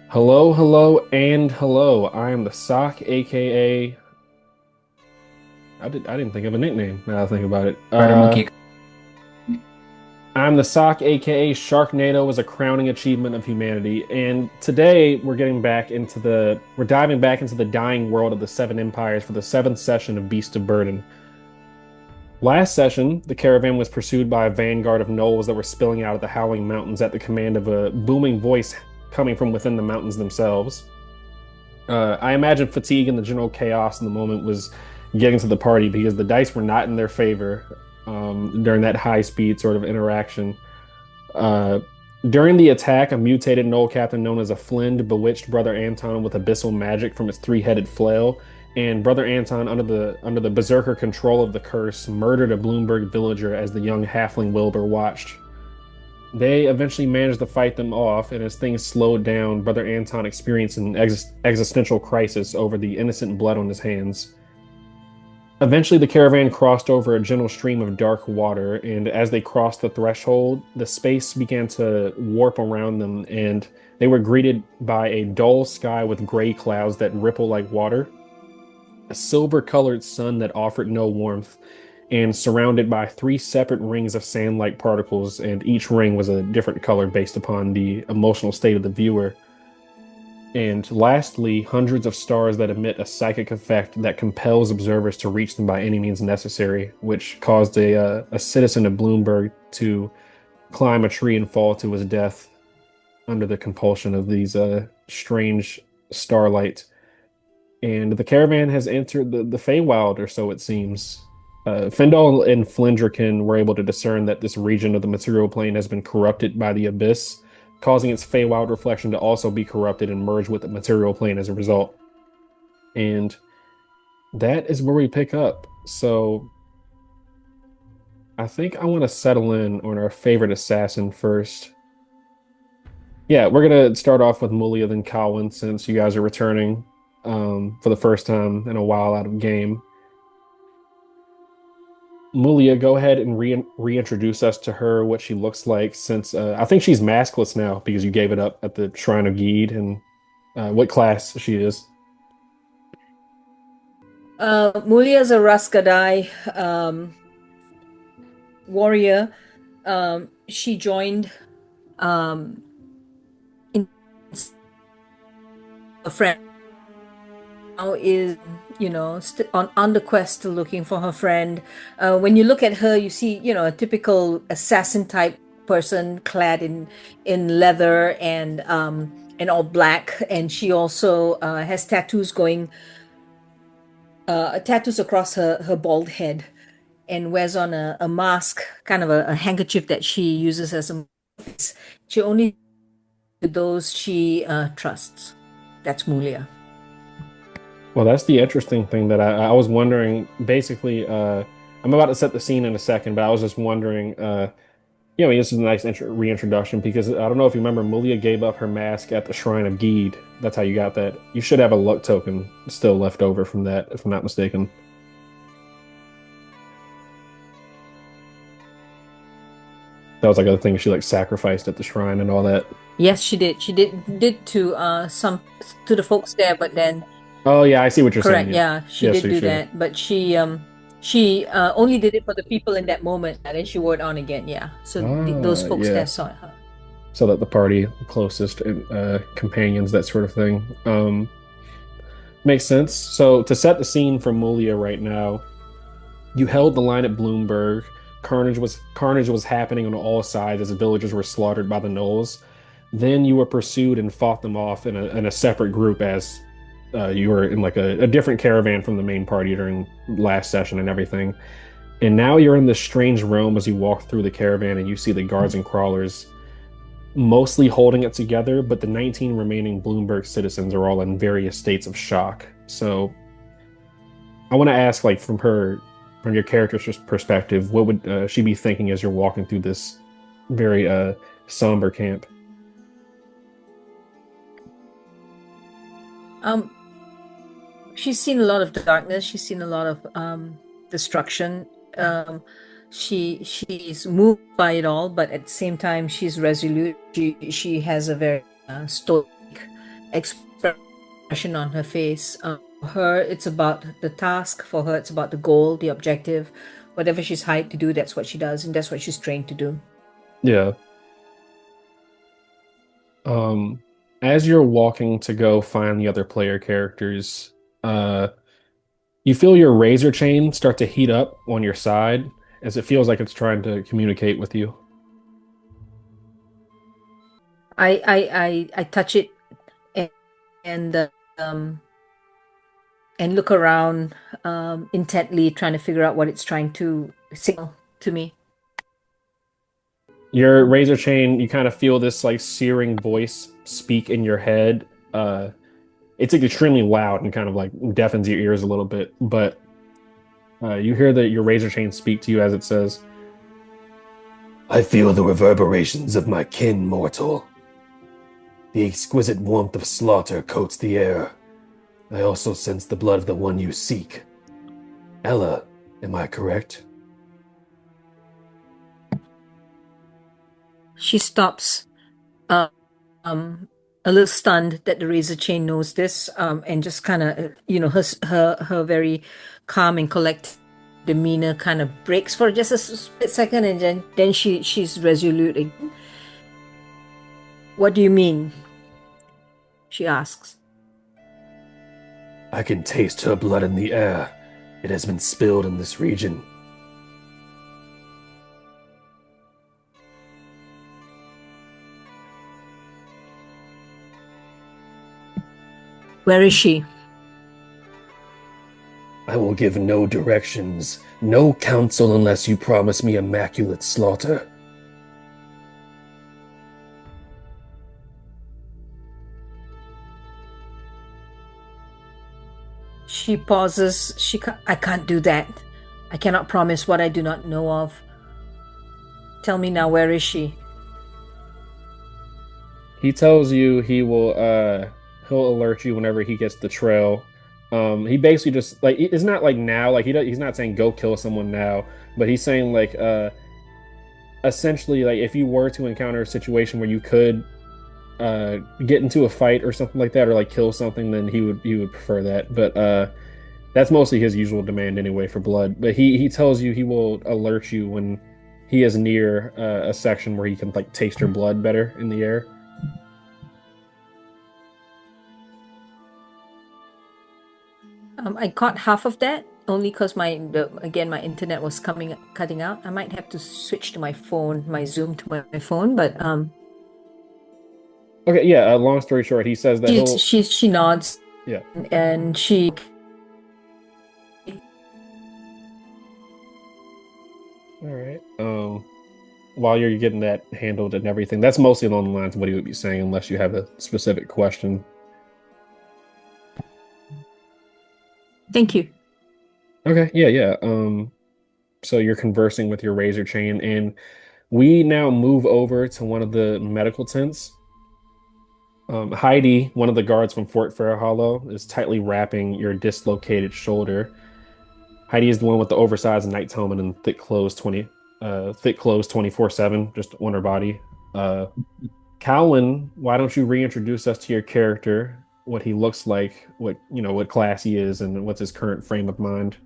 Hello, hello, and hello. I am the Sock, aka I didn't think of a nickname now that I think about it. Spider Monkey. I'm the Sock, aka Sharknado is a crowning achievement of humanity. And today we're diving back into the dying world of the Seven Empires for the seventh session of Beast of Burden. Last session, the caravan was pursued by a vanguard of gnolls that were spilling out of the Howling Mountains at the command of a booming voice coming from within the mountains themselves. I imagine fatigue and the general chaos in the moment was getting to the party because the dice were not in their favor during that high speed sort of interaction. Uh, During the attack, a mutated Knoll captain known as a Flind bewitched Brother Anton with abyssal magic from his three-headed flail, and Brother Anton, under the berserker control of the curse, murdered a Bloomberg villager as the young halfling Wilbur watched. They eventually managed to fight them off, and as things slowed down, Brother Anton experienced an existential crisis over the innocent blood on his hands. Eventually, the caravan crossed over a gentle stream of dark water, and as they crossed the threshold, the space began to warp around them, and they were greeted by a dull sky with gray clouds that ripple like water, a silver-colored sun that offered no warmth, and surrounded by three separate rings of sand-like particles, and each ring was a different color based upon the emotional state of the viewer. And lastly, hundreds of stars that emit a psychic effect that compels observers to reach them by any means necessary, which caused a citizen of Bloomberg to climb a tree and fall to his death under the compulsion of these strange starlight. And the caravan has entered the Feywild, or so it seems. Findal and Flindrican were able to discern that this region of the material plane has been corrupted by the abyss, causing its Feywild reflection to also be corrupted and merge with the material plane as a result. And that is where we pick up. So I think I want to settle in on our favorite assassin first. Yeah, we're gonna start off with Mulia then Colin since you guys are returning for the first time in a while out of game. Mulia, go ahead and reintroduce us to her, what she looks like, since I think she's maskless now because you gave it up at the Shrine of Geed, and what class she is. Mulia is a Raskadai warrior. She joined um, in a friend now is st on the quest to looking for her friend. When you look at her, you see a typical assassin type person clad in leather and all black, and she also has tattoos across her bald head, and wears on a mask, kind of a handkerchief that she uses as a mask. She only to those she trusts. That's Mulia. Well, that's the interesting thing that I was wondering. Basically, I'm about to set the scene in a second, but I was just wondering. This is a nice reintroduction because I don't know if you remember, Mulia gave up her mask at the Shrine of Geed. That's how you got that. You should have a luck token still left over from that, if I'm not mistaken. That was like a thing she like sacrificed at the shrine and all that. Yes, she did. She did to some to the folks there, but then Oh yeah, I see what you're saying. correct, Yeah, yeah, she yes, did for do sure. that, but she only did it for the people in that moment, and then she wore it on again. Yeah, so those folks Yeah. there saw her. So that the party closest companions, that sort of thing. Makes sense. So to set the scene for Mulia right now, you held the line at Bloomberg. Carnage was happening on all sides as the villagers were slaughtered by the gnolls. Then you were pursued and fought them off in a separate group as you were in like a different caravan from the main party during last session and everything. And now you're in this strange realm as you walk through the caravan and you see the guards and crawlers mostly holding it together, but the 19 remaining Bloomberg citizens are all in various states of shock. So I want to ask, like, from your character's perspective, what would she be thinking as you're walking through this very somber camp? Um, she's seen a lot of darkness. She's seen a lot of destruction. Um, she's moved by it all, but at the same time, she's resolute. She has a very stoic expression on her face. For her, it's about the task. For her, it's about the goal, the objective. Whatever she's hired to do, that's what she does, and that's what she's trained to do. Yeah. Um, as you're walking to go find the other player characters, uh, you feel your razor chain start to heat up on your side as it feels like it's trying to communicate with you. I touch it and and, uh, um and look around intently, trying to figure out what it's trying to signal to me. Your razor chain, you kind of feel this like searing voice speak in your head. It's like extremely loud and kind of like deafens your ears a little bit, but you hear that your razor chain speak to you as it says, I feel the reverberations of my kin, mortal. The exquisite warmth of slaughter coats the air. I also sense the blood of the one you seek. Ella, am I correct? She stops, uh, um, a little stunned that the razor chain knows this, and just kind of, her very calm and collected demeanor kind of breaks for just a split second, and then she's resolute again. What do you mean? She asks. I can taste her blood in the air. It has been spilled in this region. Where is she? I will give no directions, no counsel unless you promise me immaculate slaughter. She pauses. I can't do that. I cannot promise what I do not know of. Tell me now, where is she? he tells you he'll alert you whenever he gets the trail. He basically just like it's not like now, like he's not saying go kill someone now, but he's saying like essentially like if you were to encounter a situation where you could get into a fight or something like that or like kill something, then he would prefer that. But that's mostly his usual demand anyway for blood. But he tells you he will alert you when he is near a section where he can like taste your blood better in the air. I caught half of that only because again my internet was coming cutting out. I might have to switch to my phone, my Zoom to my phone. But Okay, yeah. Long story short, he says that he'll she nods yeah. and she. All right. While you're getting that handled and everything, that's mostly along the lines of what he would be saying, unless you have a specific question. Thank you. Okay, yeah, yeah. So you're conversing with your razor chain, and we now move over to one of the medical tents. Heidi, one of the guards from Fort Fairhollow, is tightly wrapping your dislocated shoulder. Heidi is the one with the oversized knight's helmet and thick clothes 24/7, just on her body. Uh, Cowan, why don't you reintroduce us to your character, what he looks like, what class he is, and what's his current frame of mind?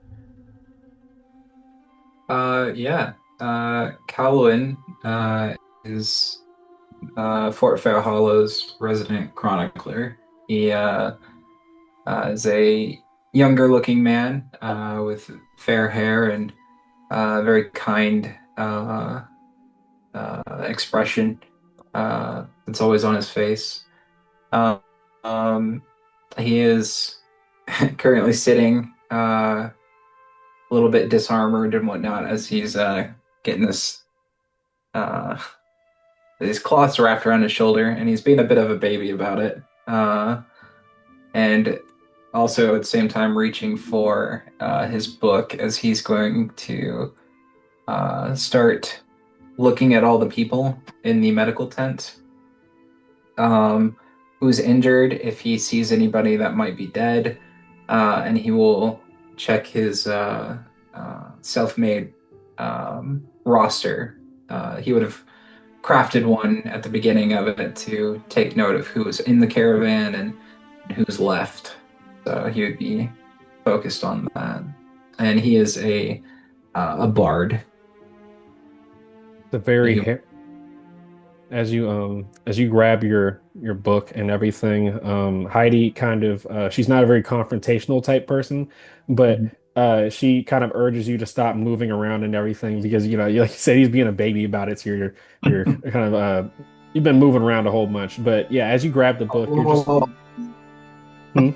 Yeah. Calwyn is Fort Fairhollow's resident chronicler. He is a younger looking man with fair hair and very kind expression that's always on his face. Um, um, he is currently sitting a little bit disarmored and whatnot as he's getting uh, these cloths wrapped around his shoulder, and he's being a bit of a baby about it. And also at the same time reaching for his book as he's going to start looking at all the people in the medical tent, um, who's injured, if he sees anybody that might be dead, and he will check his self-made roster. He would have crafted one at the beginning of it to take note of who was in the caravan and who's left. So he would be focused on that. And he is a bard. The very You, hair as you grab your book and everything, Heidi kind of she's not a very confrontational type person, but Mhm. she kind of urges you to stop moving around and everything because like you said, he's being a baby about it, so you're kind of you've been moving around a whole bunch. But yeah, as you grab the book, you're just Oh, hmm?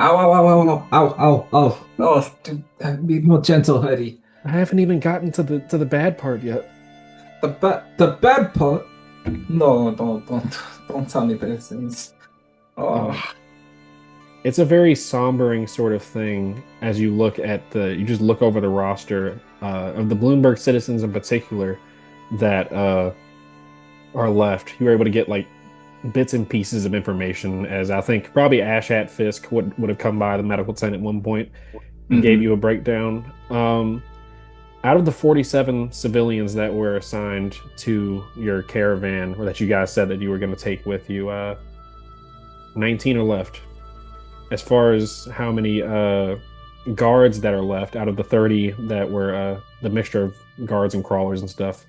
ow, ow, ow, ow, ow, ow, ow. Oh, dude, be more gentle, Heidi. I haven't even gotten to the bad part yet. The bad part. No, don't tell me those things. Oh, Um, it's a very sombering sort of thing as you look at you just look over the roster of the Bloomberg citizens in particular that are left. You were able to get like bits and pieces of information, as I think probably Ashat Fisk would have come by the medical tent at one point and gave hmm. you a breakdown. Out of the 47 civilians that were assigned to your caravan, or that you guys said that you were going to take with you, 19 are left. As far as how many guards that are left out of the 30 that were the mixture of guards and crawlers and stuff,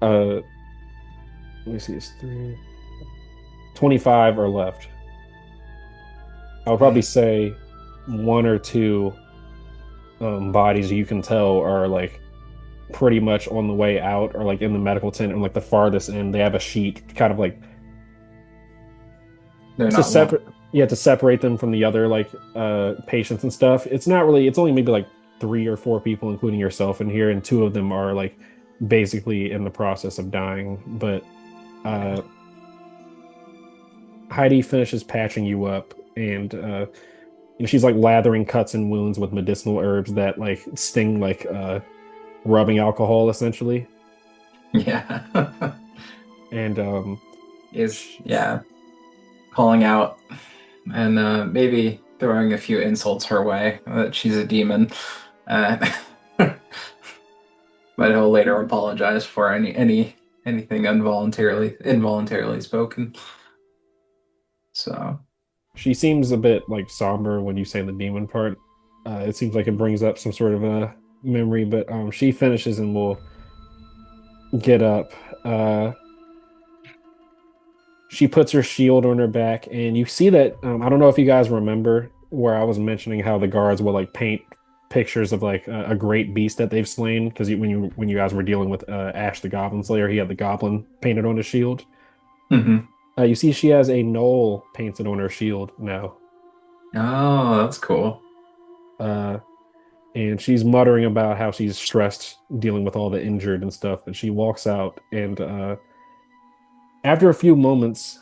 let me see, it's 25 are left. I would probably Okay. say one or two bodies you can tell are like pretty much on the way out or like in the medical tent and like the farthest end. They have a sheet kind of like They're to not one. separate, yeah, to separate them from the other like patients and stuff. It's not really, it's only maybe like three or four people including yourself in here, and two of them are like basically in the process of dying. But Okay. uh Heidi finishes patching you up, and she's like lathering cuts and wounds with medicinal herbs that like sting like rubbing alcohol essentially. Yeah. And Is yeah, calling out and maybe throwing a few insults her way that she's a demon. Uh, but he'll later apologize for anything involuntarily spoken. So she seems a bit like somber when you say the demon part. It seems like it brings up some sort of a memory, but she finishes and will get up. Uh, she puts her shield on her back, and you see that. I don't know if you guys remember where I was mentioning how the guards will like paint pictures of like a great beast that they've slain because when you guys were dealing with Ash the Goblin Slayer, he had the goblin painted on his shield. hmm. You see, she has a knoll painted on her shield now. Oh, that's cool. Uh, and she's muttering about how she's stressed dealing with all the injured and stuff. And she walks out, and after a few moments,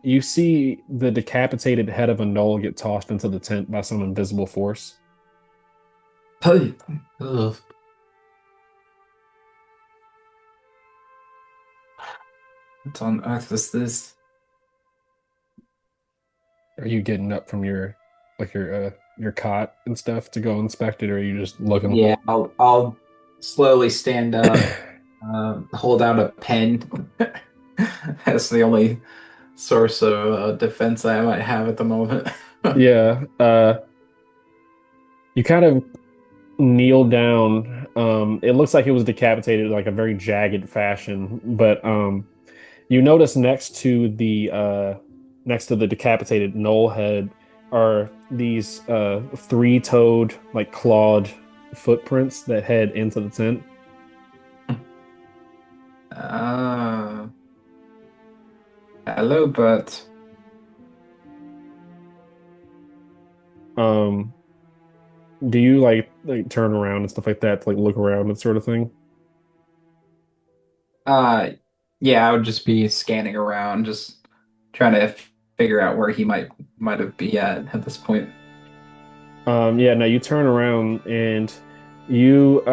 you see the decapitated head of a gnoll get tossed into the tent by some invisible force. Hey. Ugh. What on earth is this? Are you getting up from your cot and stuff to go inspect it, or are you just looking? Yeah, I'll slowly stand up, hold out a pen. That's the only source of defense I might have at the moment. Yeah. You kind of kneel down. It looks like it was decapitated like a very jagged fashion, but you notice next to the decapitated knoll head are these three-toed, like clawed footprints that head into the tent. Ah, hello, but Um, do you like turn around and stuff like that to like look around and sort of thing? uh, yeah, I would just be scanning around, just trying to figure out where he might have be at this point. Yeah, now you turn around and you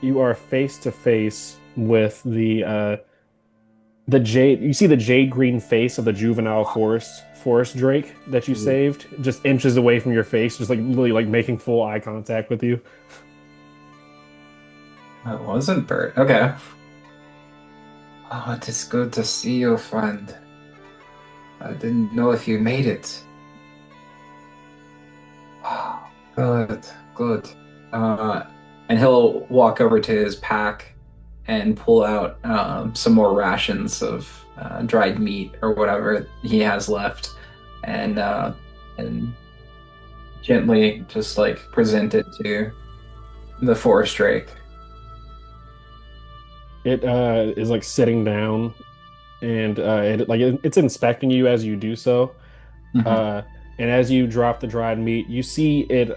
you are face to face with the jade. You see the jade green face of the juvenile forest drake that you saved, just inches away from your face, just like really like making full eye contact with you. That wasn't Bert. Okay. Oh, it is good to see you, friend. I didn't know if you made it. Oh, good, good. Uh, and he'll walk over to his pack and pull out some more rations of dried meat or whatever he has left, and gently just like present it to the forest drake. It is like sitting down and it's inspecting you as you do so. Hmm. Uh, and as you drop the dried meat, you see it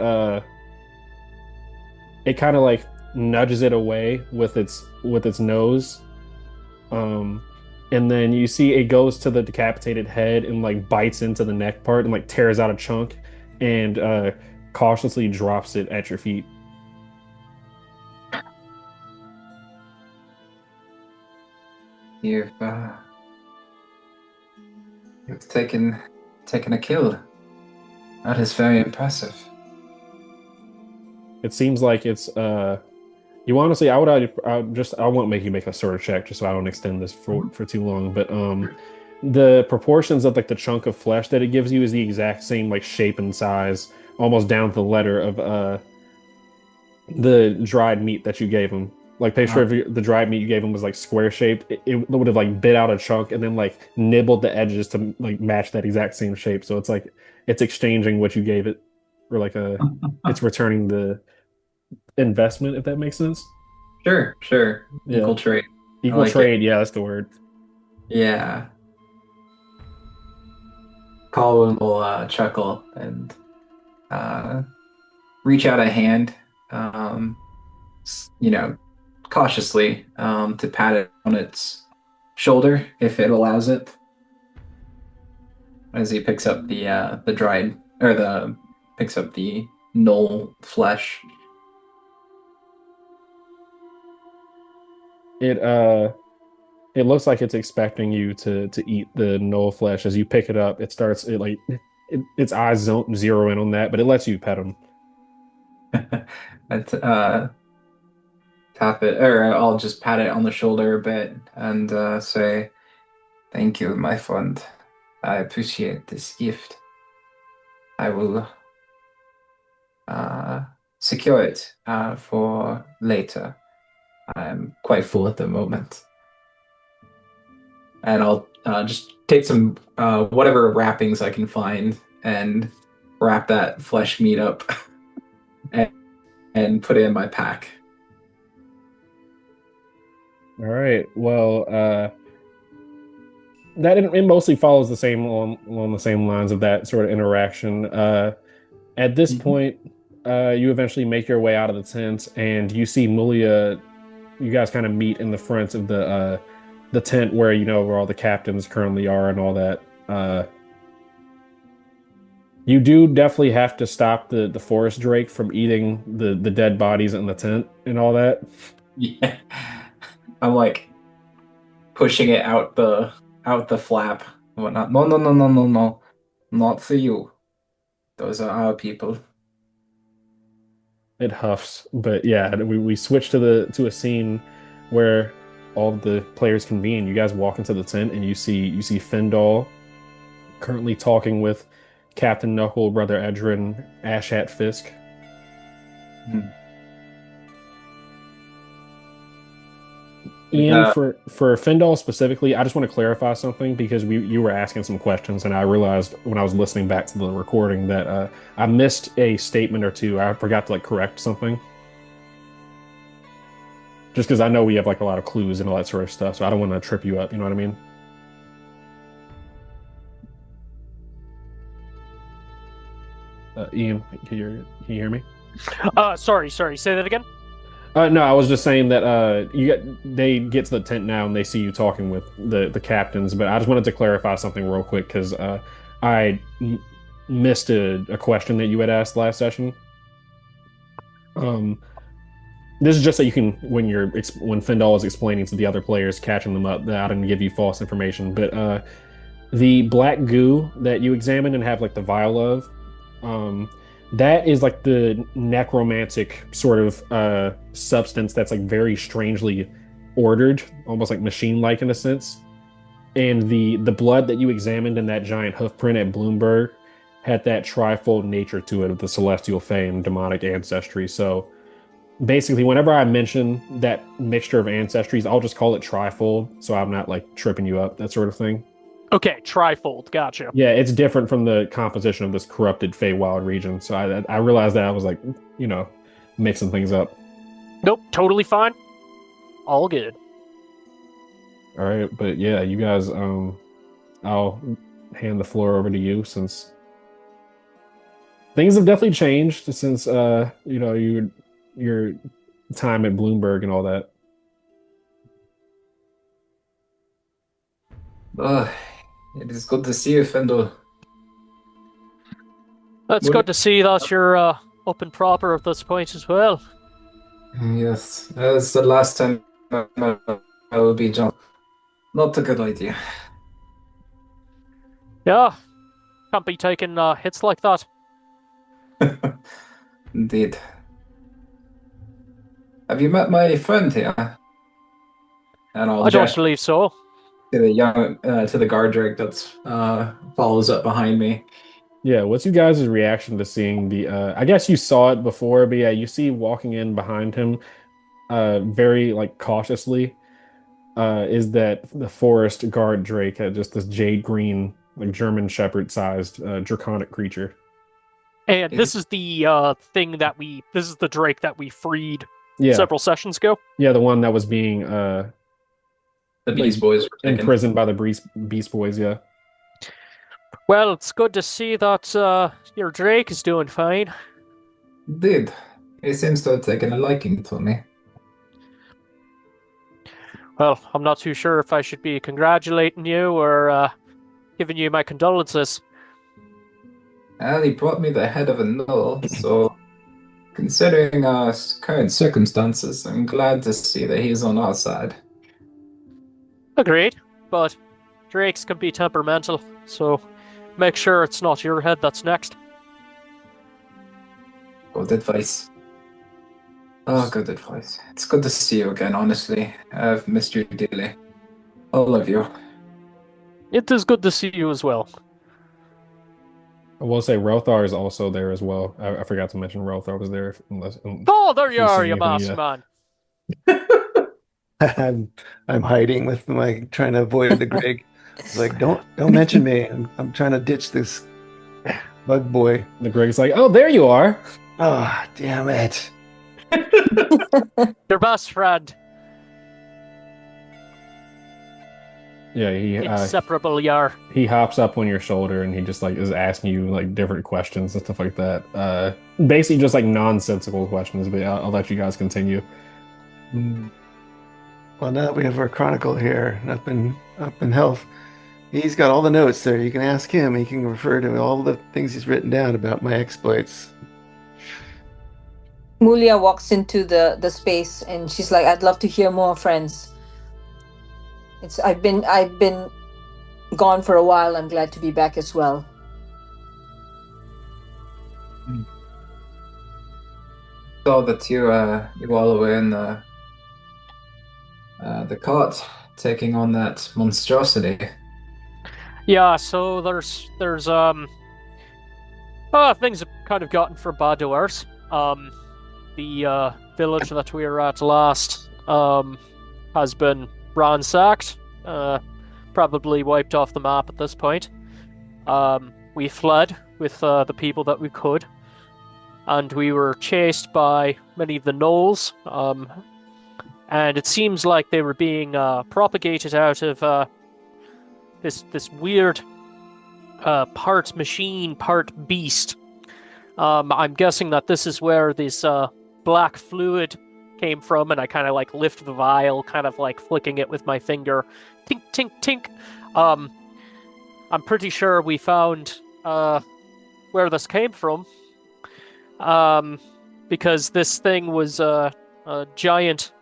kind of like nudges it away with its nose. Um, and then you see it goes to the decapitated head and like bites into the neck part and like tears out a chunk and cautiously drops it at your feet. You've you've taken a kill. That is very impressive. It seems like it's you honestly I won't make you make a sort of check just so I don't extend this for too long, but the proportions of like the chunk of flesh that it gives you is the exact same like shape and size, almost down to the letter of the dried meat that you gave him. Like picture Uh, if the dried meat you gave him was like square shaped, it would have like bit out a chunk and then like nibbled the edges to like match that exact same shape. So it's like it's exchanging what you gave it, or like it's returning the investment if that makes sense. sure, sure. Yeah, Equal trade. I equal like it. trade. Yeah, that's the word. Yeah. Colin will chuckle and uh, reach out a hand, um, cautiously, to pat it on its shoulder if it allows it, as he picks up the dried or the picks up the knoll flesh. It uh it looks like it's expecting you to eat the knoll flesh. As you pick it up, it starts it like its eyes zero in on that, but it lets you pet him. And tap it, or I'll just pat it on the shoulder a bit and say, "Thank you, my friend. I appreciate this gift. I will uh, secure it for later. I'm quite full at the moment." And I'll just take some whatever wrappings I can find and wrap that flesh meat up and, and put it in my pack. All right. Well, it mostly follows the same along the same lines of that sort of interaction. At this Mhm. point, you eventually make your way out of the tent, and you see Mulia. You guys kind of meet in the front of the tent where you know where all the captains currently are and all that. You do definitely have to stop the forest drake from eating the dead bodies in the tent and all that. Yeah, I'm like pushing it out the flap and whatnot. No, no, no, no, no, no, not for you. Those are our people. It huffs, but yeah, we switch to a scene where all of the players convene. You guys walk into the tent and you see Fendal currently talking with Captain Knuckle, Brother Edrin, Ashat Fisk. Hmm. Ian, Uh, for Fendal specifically, I just want to clarify something because you were asking some questions, and I realized when I was listening back to the recording that I missed a statement or two. I forgot to like correct something, just because I know we have like a lot of clues and all that sort of stuff, so I don't want to trip you up. You know what I mean? Ian, can you hear me? Sorry. Say that again. No, I was just saying that they get to the tent now and they see you talking with the captains, but I just wanted to clarify something real quick because I missed a question that you had asked last session. Um, this is just so you can when Findal is explaining to the other players, catching them up, that I didn't give you false information. But the black goo that you examined and have like the vial of, um, that is like the necromantic sort of substance that's like very strangely ordered, almost like machine-like in a sense. And the blood that you examined in that giant hoof print at Bloomberg had that trifold nature to it of the celestial fey and demonic ancestry. So basically, whenever I mention that mixture of ancestries, I'll just call it trifold, so I'm not like tripping you up, that sort of thing. Okay, trifold. Gotcha. Yeah, it's different from the composition of this corrupted Feywild region. So I realized that I was like, you know, mixing things up. Nope, totally fine. All good. All right, but yeah, you guys, I'll hand the floor over to you since things have definitely changed since your time at Bloomberg and all that. Oh, it is good to see you, Fendel. It's good to see that you're up and proper at this point as well. Yes, that's the last time I will be John. Not a good idea. Yeah, can't be taking hits like that. Indeed. Have you met my friend here? And I'll I don't gesture believe so. to the to the guard drake that follows up behind me. Yeah, what's you guys' reaction to seeing the I guess you saw it before, but yeah, you see walking in behind him, very like cautiously, is that the forest guard drake, just this jade green, like German Shepherd sized draconic creature. And this is the this is the Drake that we freed Yeah, several sessions ago. yeah, the one that was being The Beast Boys were taken. imprisoned by the Beast Boys, yeah. Well, it's good to see that your Drake is doing fine. Indeed. He seems to have taken a liking to me. Well, I'm not too sure if I should be congratulating you or giving you my condolences. And he brought me the head of a knoll, so considering our current circumstances, I'm glad to see that he's on our side. Agreed, but Drakes can be temperamental, so make sure it's not your head that's next. Good advice. Oh, good advice. It's good to see you again, honestly. I've missed you dearly. All of you. It is good to see you as well. I will say Rothar is also there as well. I forgot to mention Rothar was there. Oh, there you If are, see you anything, masked yeah. man. I'm hiding with my trying to avoid the Greg. It's like don't mention me. I'm trying to ditch this bug boy. The Greg's like, oh, there you are. Oh, damn it. Your best friend. Yeah, Inseparable, yar. he hops up on your shoulder and he just like is asking you like different questions and stuff like that. Basically just like nonsensical questions, but I'll let you guys continue. Well, now that we have our chronicle here up in health, he's got all the notes there. You can ask him. He can refer to all the things he's written down about my exploits. Mulia walks into the space and she's like, I'd love to hear more, friends. I've been gone for a while. I'm glad to be back as well. Saw that you all were in the cart taking on that monstrosity. Yeah, so there's things have kind of gotten from bad to worse. The village that we were at last has been ransacked, probably wiped off the map at this point. We fled with the people that we could, and we were chased by many of the gnolls, and it seems like they were being propagated out of this weird part machine, part beast. I'm guessing that this is where this black fluid came from, and I kind of like lift the vial, kind of like flicking it with my finger. Tink, tink, tink. I'm pretty sure we found where this came from. Because this thing was a giant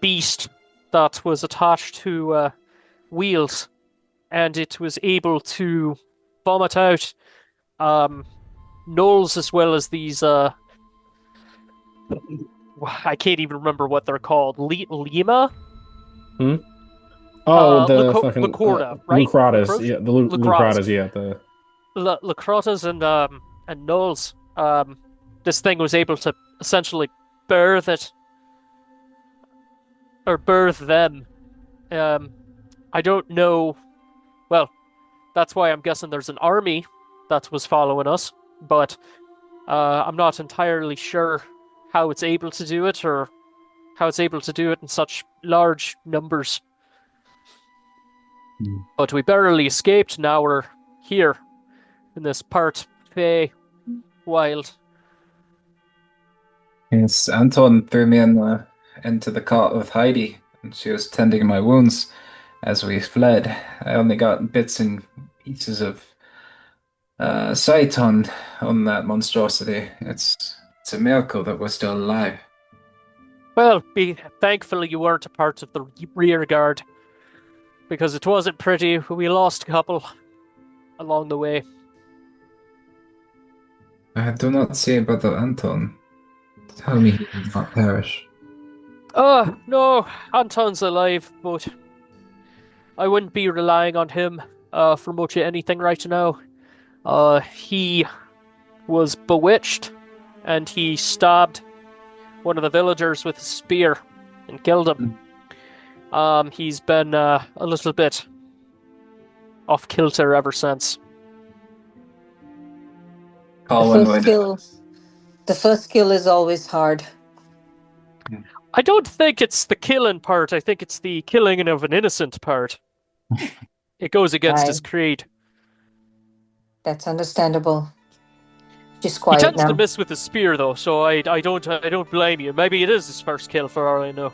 beast that was attached to wheels, and it was able to vomit out gnolls as well as these I can't even remember what they're called. Lima? Hmm? Oh, the fucking Lacorda, right? Lucratas. Lacrosse? Yeah, the Lacrosse. Lucratas. Yeah, the Lacrotas and Knolls. This thing was able to essentially birth it or birth them. Um, I don't know. Well, that's why I'm guessing there's an army that was following us, but I'm not entirely sure how it's able to do it or how it's able to do it in such large numbers. But we barely escaped. Now we're here in this part Feywild. Yes, Anton threw me into the cot with Heidi, and she was tending my wounds as we fled. I only got bits and pieces of sight on that monstrosity. It's a miracle that we're still alive. Well, thankfully you weren't a part of the rear guard because it wasn't pretty. We lost a couple along the way. I do not say Brother Anton. Tell me he did not perish. Oh, no, Anton's alive, but I wouldn't be relying on him for much of anything right now. He was bewitched and he stabbed one of the villagers with a spear and killed him. He's been a little bit off kilter ever since. The first kill is always hard. I don't think it's the killing part. I think it's the killing of an innocent part. It goes against his creed. That's understandable. Just He quiet tends now. to miss with the spear though, so I don't blame you. Maybe it is his first kill for all I know.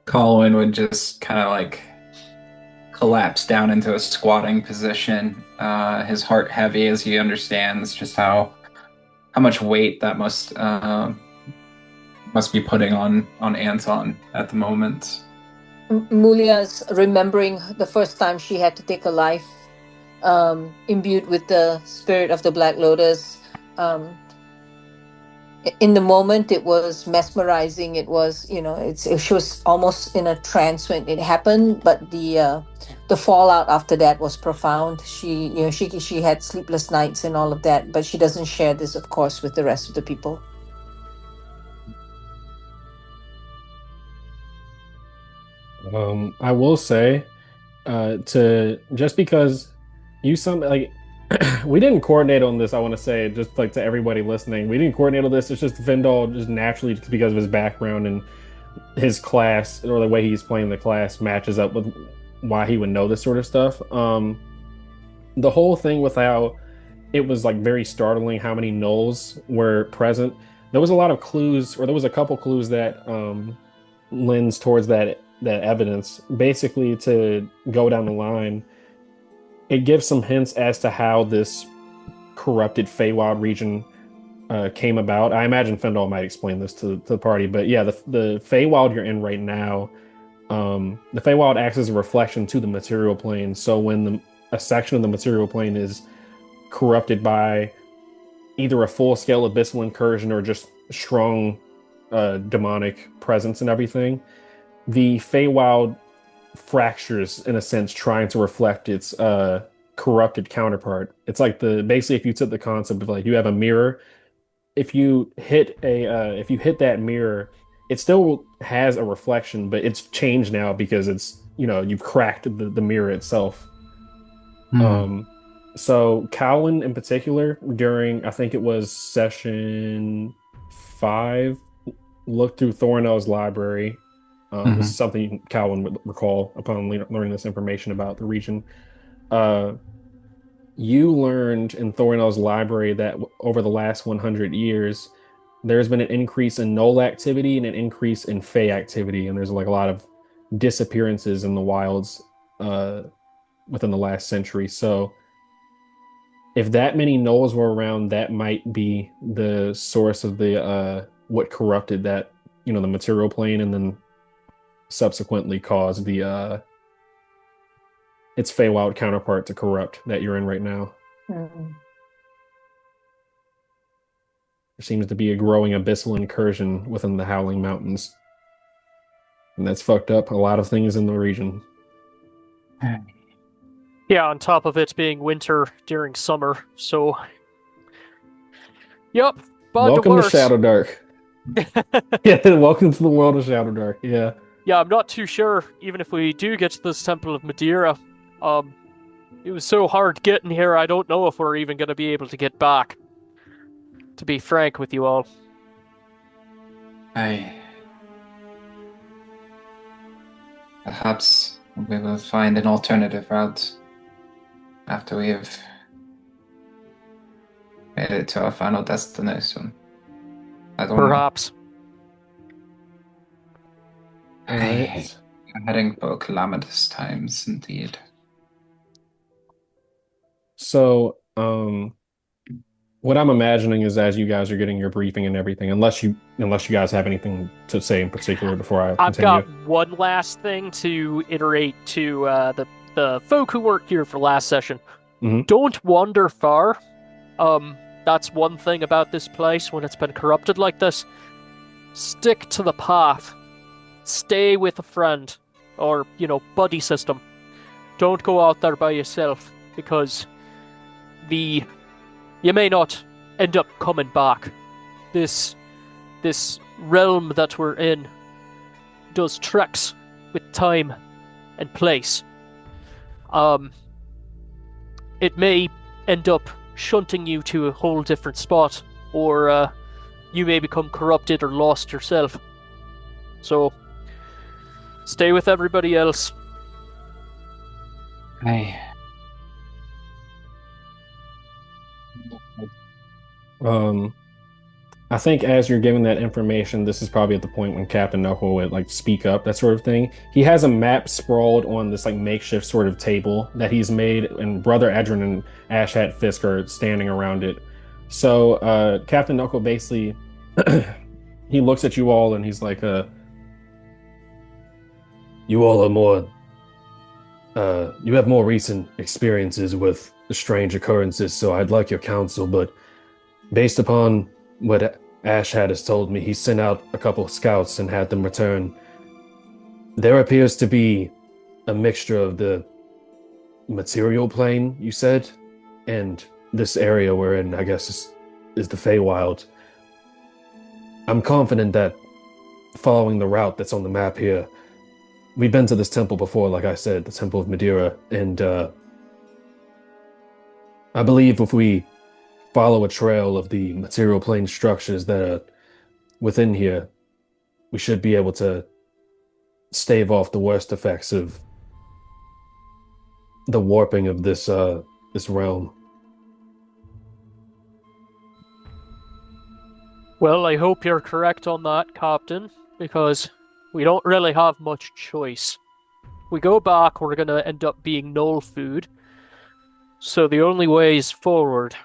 Colwyn would just kind of like collapse down into a squatting position, his heart heavy as he understands just how much weight that must be putting on Anton at the moment. Mulia's remembering the first time she had to take a life, imbued with the spirit of the Black Lotus. In the moment, it was mesmerizing. It was, she was almost in a trance when it happened. But the fallout after that was profound. She had sleepless nights and all of that. But she doesn't share this, of course, with the rest of the people. I will say, just because like we didn't coordinate on this, I want to say just like to everybody listening, we didn't coordinate on this. It's just Vindal just naturally just because of his background and his class or the way he's playing the class matches up with why he would know this sort of stuff. The whole thing with how it was like very startling how many gnolls were present. There was a lot of clues, or there was a couple clues that lends towards that evidence. Basically, to go down the line, it gives some hints as to how this corrupted Feywild region came about. I imagine Fendal might explain this to the party, but yeah, the Feywild you're in right now, the Feywild acts as a reflection to the material plane. So when a section of the material plane is corrupted by either a full-scale abyssal incursion or just strong demonic presence and everything, the Feywild fractures in a sense, trying to reflect its corrupted counterpart. It's like basically if you took the concept of like you have a mirror, if you hit that mirror, it still has a reflection, but it's changed now because it's you've cracked the mirror itself. So Cowan in particular, during I think it was session 5, looked through Thornell's library. This is something Cowan would recall upon learning this information about the region. You learned in Thornell's library that over the last 100 years, there's been an increase in Gnoll activity and an increase in Fey activity, and there's like a lot of disappearances in the wilds within the last century. So if that many Gnolls were around, that might be the source of the what corrupted that, the material plane, and then subsequently caused the its Feywild counterpart to corrupt that you're in right now. there seems to be a growing abyssal incursion within the Howling Mountains. And that's fucked up a lot of things in the region. Yeah, on top of it being winter during summer, so... Yep, bad Welcome to worse. Shadowdark. Yeah, welcome to the world of Shadowdark, yeah. Yeah, I'm not too sure, even if we do get to this Temple of Madeira. It was so hard getting here, I don't know if we're even going to be able to get back. To be frank with you all. Perhaps we will find an alternative route after we have made it to our final destination. I don't Perhaps. All right. I'm heading for calamitous times indeed. So, what I'm imagining is as you guys are getting your briefing and everything, unless you guys have anything to say in particular before I I've continue. got one last thing to iterate to the folk who worked here for last session. Mhm. Don't wander far. That's one thing about this place when it's been corrupted like this. Stick to the path. Stay with a friend or, buddy system. Don't go out there by yourself because you may not end up coming back. This realm that we're in does tricks with time and place. It may end up shunting you to a whole different spot, or you may become corrupted or lost yourself. So, stay with everybody else. I think as you're giving that information, this is probably at the point when Captain Knuckle would like speak up, that sort of thing. He has a map sprawled on this like makeshift sort of table that he's made, and Brother Edrin and Ash Hat Fisk are standing around it. So Captain Knuckle basically he looks at you all and he's like, You all are more. You have more recent experiences with strange occurrences, so I'd like your counsel, but based upon what Ash Hat has told me, he sent out a couple of scouts and had them return. There appears to be a mixture of the material plane, you said, and this area we're in, I guess, is the Feywild. I'm confident that following the route that's on the map here, we've been to this temple before, like I said, the Temple of Madeira, and I believe if we follow a trail of the material plane structures that are within here, we should be able to stave off the worst effects of the warping of this realm. Well, I hope you're correct on that, Captain, because we don't really have much choice. We go back, we're going to end up being null food. So the only way is forward.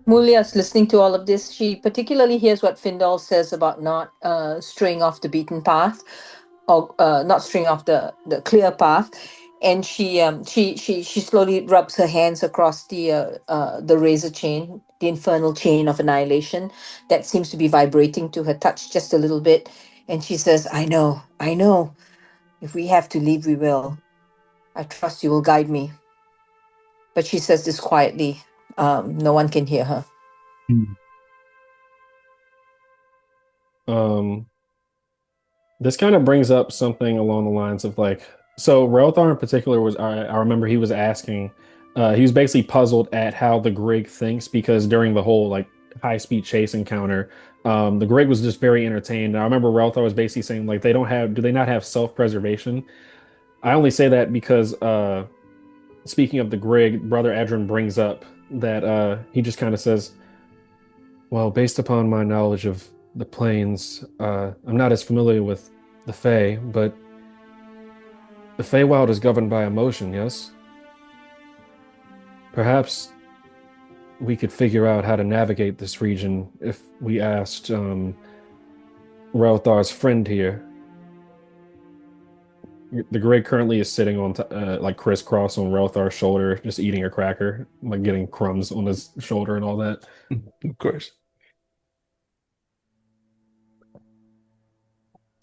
Mulia's listening to all of this. She particularly hears what Findal says about not straying off the beaten path, or not straying off the clear path. And she slowly rubs her hands across the razor chain, the infernal chain of annihilation that seems to be vibrating to her touch just a little bit. And she says, I know. If we have to leave, we will. I trust you will guide me. But she says this quietly. No one can hear her. This kind of brings up something along the lines of like, so Relthar in particular was, I remember he was asking, he was basically puzzled at how the Grig thinks, because during the whole like high-speed chase encounter, the Grig was just very entertained. I remember Relthar was basically saying like, do they not have self-preservation? I only say that because speaking of the Grig, Brother Edrin brings up that he just kind of says, well, based upon my knowledge of the planes, I'm not as familiar with the Fey, but the Feywild is governed by emotion, yes? Perhaps we could figure out how to navigate this region if we asked Relthar's friend here. The Grig currently is sitting on like crisscross on Relthar's shoulder, just eating a cracker, like getting crumbs on his shoulder and all that. Of course.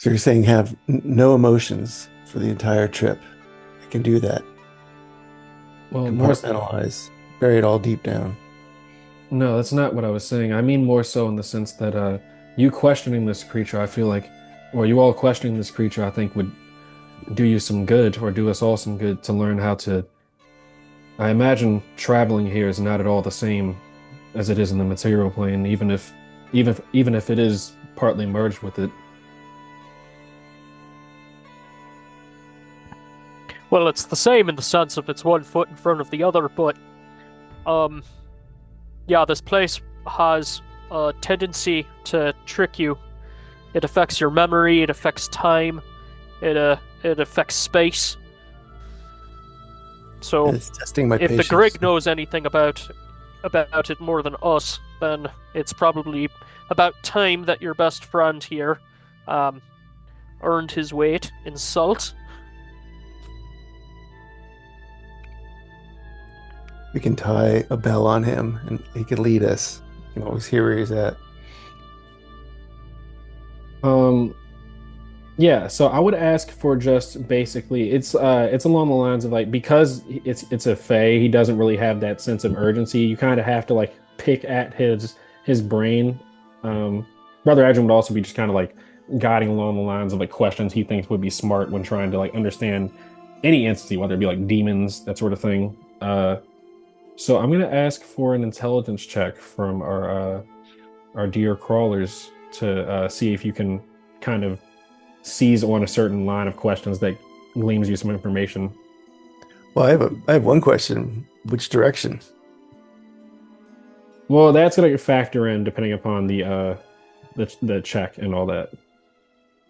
So you're saying have no emotions for the entire trip. I can do that. Well, Compartmentalize. Bury it all deep down. no, that's not what I was saying. I mean more so in the sense that you questioning this creature, I feel like, or you all questioning this creature, I think would do you some good, or do us all some good to learn how to. I imagine traveling here is not at all the same as it is in the material plane, even if it is partly merged with it. Well, it's the same in the sense of it's one foot in front of the other, but yeah, this place has a tendency to trick you. It affects your memory, it affects time, it affects space. So It's testing my if the patience. Grig knows anything about it more than us, then it's probably about time that your best friend here earned his weight in salt. We can tie a bell on him and he can lead us. You can always hear where he's at. Um, yeah, so I would ask for just basically it's along the lines of like because it's a Fey, he doesn't really have that sense of urgency. You kind of have to like pick at his brain. Brother Adrian would also be just kind of like guiding along the lines of like questions he thinks would be smart when trying to like understand any entity, whether it be like demons, that sort of thing. So I'm gonna ask for an intelligence check from our dear crawlers to see if you can kind of seize on a certain line of questions that gleams you some information. Well, I have one question. Which direction? Well, that's gonna factor in depending upon the check and all that,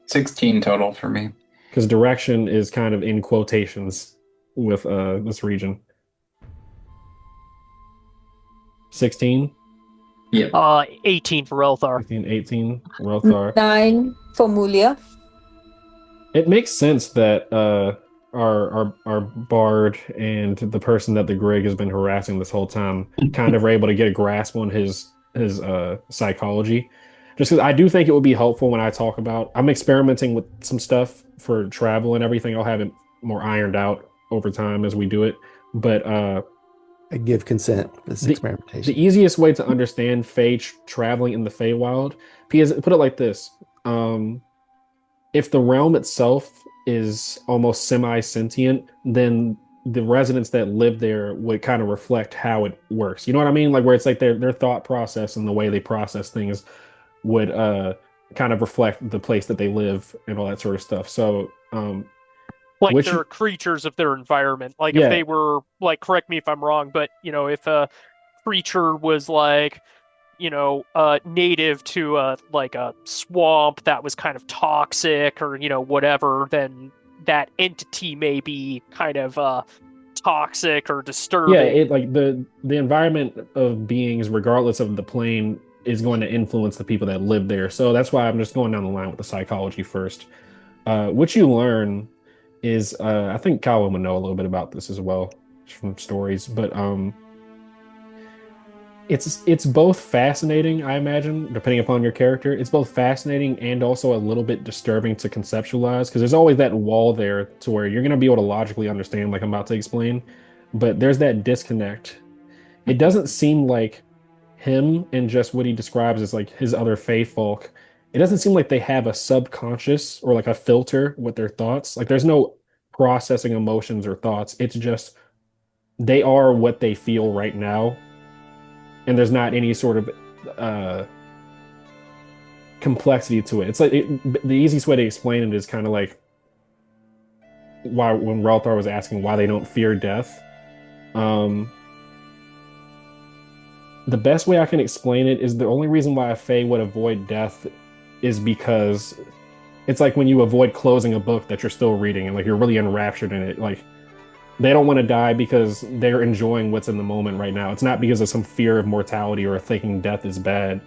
16 total for me. because direction is kind of in quotations with this region. 16, Yeah. 18 for Elthar. 15, 18, Relthar. 9 for Mulia. It makes sense that our bard and the person that the Grig has been harassing this whole time kind of are able to get a grasp on his psychology. Just because I do think it would be helpful when I talk about I'm experimenting with some stuff for travel and everything. I'll have it more ironed out over time as we do it. But I give consent for this experimentation. the easiest way to understand Fey traveling in the Feywild, because put it like this: if the realm itself is almost semi-sentient, then the residents that live there would kind of reflect how it works. You know what I mean? Like where it's like their thought process and the way they process things would kind of reflect the place that they live and all that sort of stuff. So Like which they're creatures of their environment. Like Yeah. if they were like, correct me if I'm wrong, but if a creature was like, native to like a swamp that was kind of toxic or whatever, then that entity may be kind of toxic or disturbing. yeah, it like the environment of beings, regardless of the plane, is going to influence the people that live there. So that's why I'm just going down the line with the psychology first. What you learn is I think Colin would know a little bit about this as well from stories, but it's both fascinating, I imagine, depending upon your character. It's both fascinating and also a little bit disturbing to conceptualize because there's always that wall there to where you're going to be able to logically understand, like I'm about to explain, but there's that disconnect. It doesn't seem like him and just what he describes as like his other Fey folk. It doesn't seem like they have a subconscious or like a filter with their thoughts. Like there's no processing emotions or thoughts. It's just they are what they feel right now, and there's not any sort of complexity to it. It's like the easiest way to explain it is kind of like why when Relthar was asking why they don't fear death. The best way I can explain it is the only reason why a Fey would avoid death is because it's like when you avoid closing a book that you're still reading and like you're really enraptured in it. Like they don't want to die because they're enjoying what's in the moment right now. It's not because of some fear of mortality or thinking death is bad.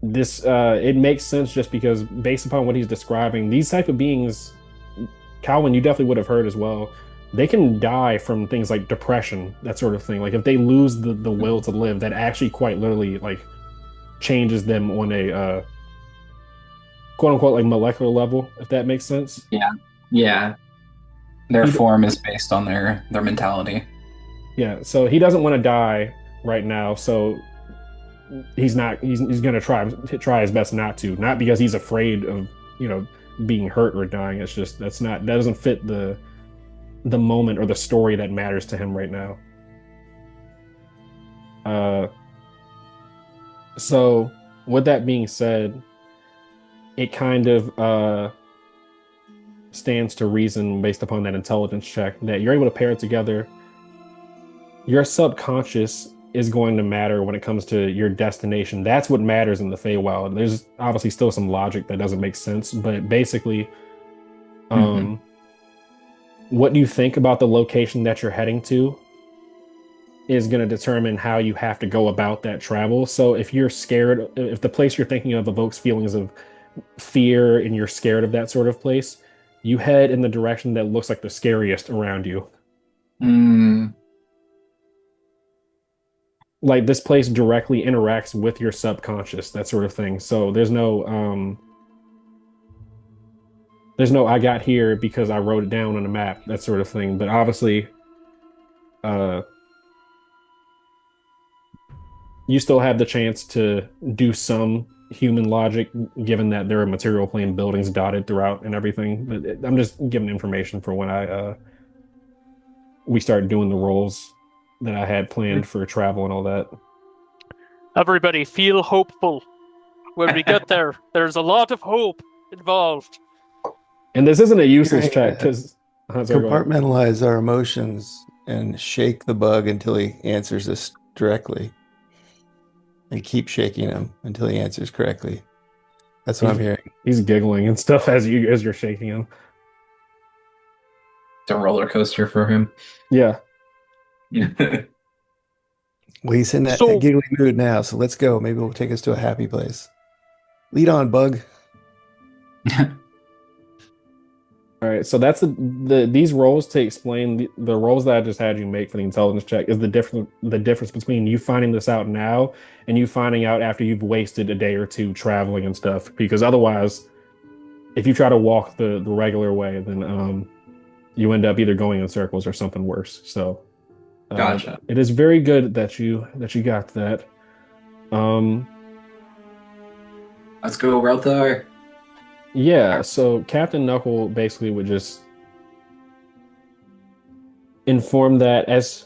This it makes sense just because based upon what he's describing, these type of beings, Calvin, you definitely would have heard as well. They can die from things like depression, that sort of thing. Like if they lose the will to live, that actually quite literally like changes them on a quote unquote like molecular level, if that makes sense. Yeah. Yeah. Their He form is based on their mentality. Yeah, so he doesn't want to die right now, so he's gonna try his best not to. Not because he's afraid of, you know, being hurt or dying. It's just that doesn't fit the moment or the story that matters to him right now. Uh so with that being said, it kind of stands to reason based upon that intelligence check that you're able to pair it together. Your subconscious is going to matter when it comes to your destination. That's what matters in the Feywild. There's obviously still some logic that doesn't make sense, but basically, Mm-hmm. what you think about the location that you're heading to is going to determine how you have to go about that travel. So if you're scared, if the place you're thinking of evokes feelings of fear and you're scared of that sort of place, you head in the direction that looks like the scariest around you. Mm, Like this place directly interacts with your subconscious, that sort of thing. So there's no I got here because I wrote it down on a map, that sort of thing. But obviously, uh you still have the chance to do some human logic given that there are material plane buildings dotted throughout and everything. But I'm just giving information for when I we start doing the roles that I had planned for travel and all that. Everybody feel hopeful. When we get there, there's a lot of hope involved. And this isn't a useless Right. check because Compartmentalize our emotions and shake the bug until he answers us directly. And keep shaking him until he answers correctly. That's what I'm hearing. He's giggling and stuff as you're shaking him. it's a roller coaster for him. Yeah. Well, he's in that So- giggly mood now, so let's go. Maybe we'll take us to a happy place. Lead on, bug. All right, so that's these roles to explain the roles that I just had you make for the intelligence check is the difference between you finding this out now and you finding out after you've wasted a day or two traveling and stuff. Because otherwise, if you try to walk the regular way, then you end up either going in circles or something worse. So Gotcha. it is very good that you got that. Let's go, Relthar. Yeah, so Captain Knuckle basically would just inform that as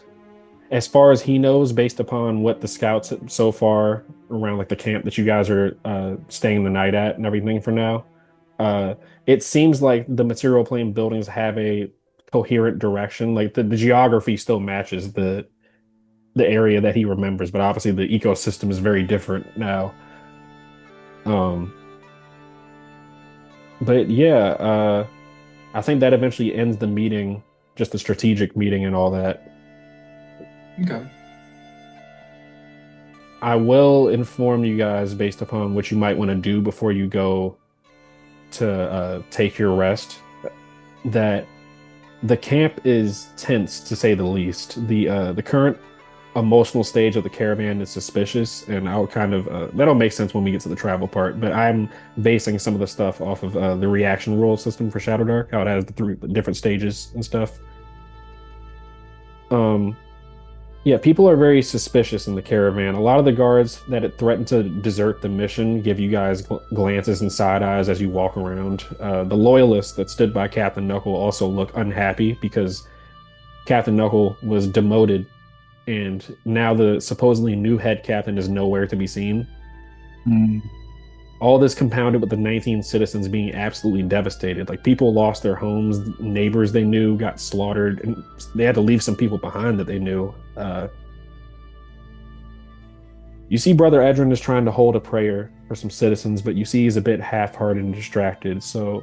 far as he knows, based upon what the scouts so far around like the camp that you guys are staying the night at and everything for now, it seems like the material plane buildings have a coherent direction. Like the geography still matches the area that he remembers, but obviously the ecosystem is very different now. But yeah, I think that eventually ends the meeting, just the strategic meeting and all that. Okay. I will inform you guys based upon what you might want to do before you go to take your rest, that the camp is tense to say the least. The current emotional stage of the caravan is suspicious, and I'll kind of that'll make sense when we get to the travel part. But I'm basing some of the stuff off of the reaction roll system for Shadowdark, how it has the different stages and stuff. Yeah, people are very suspicious in the caravan. A lot of the guards that had threatened to desert the mission give you guys glances and side eyes as you walk around. The loyalists that stood by Captain Knuckle also look unhappy because Captain Knuckle was demoted, and now the supposedly new head captain is nowhere to be seen. All this compounded with the 19 citizens being absolutely devastated. Like people lost their homes, neighbors they knew got slaughtered, and they had to leave some people behind that they knew. You see Brother Edrin is trying to hold a prayer for some citizens, but you see he's a bit half-hearted and distracted. So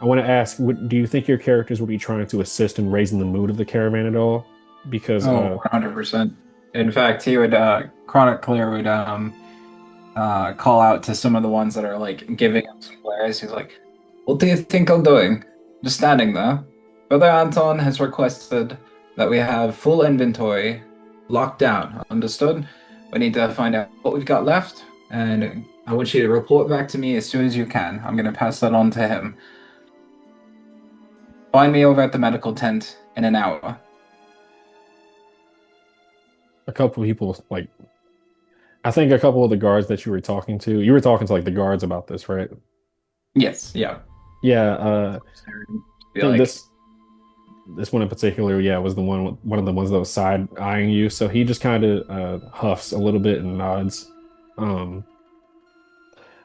I want to ask, do you think your characters will be trying to assist in raising the mood of the caravan at all? Because 100%. In fact, he would Chronic Clear would call out to some of the ones that are like giving him some glares. He's like, "What do you think I'm doing? Just standing there." Brother Anton has requested that we have full inventory locked down. Understood? We need to find out what we've got left, and I want you to report back to me as soon as you can. I'm going to pass that on to him. Find me over at the medical tent in an hour. A couple of people, like, I think a couple of the guards that you were talking to like the guards about this, right? Yes, yeah. Yeah, Be I think like, this one in particular, yeah, was one of the ones that was side eyeing you. So he just kind of huffs a little bit and nods. Um,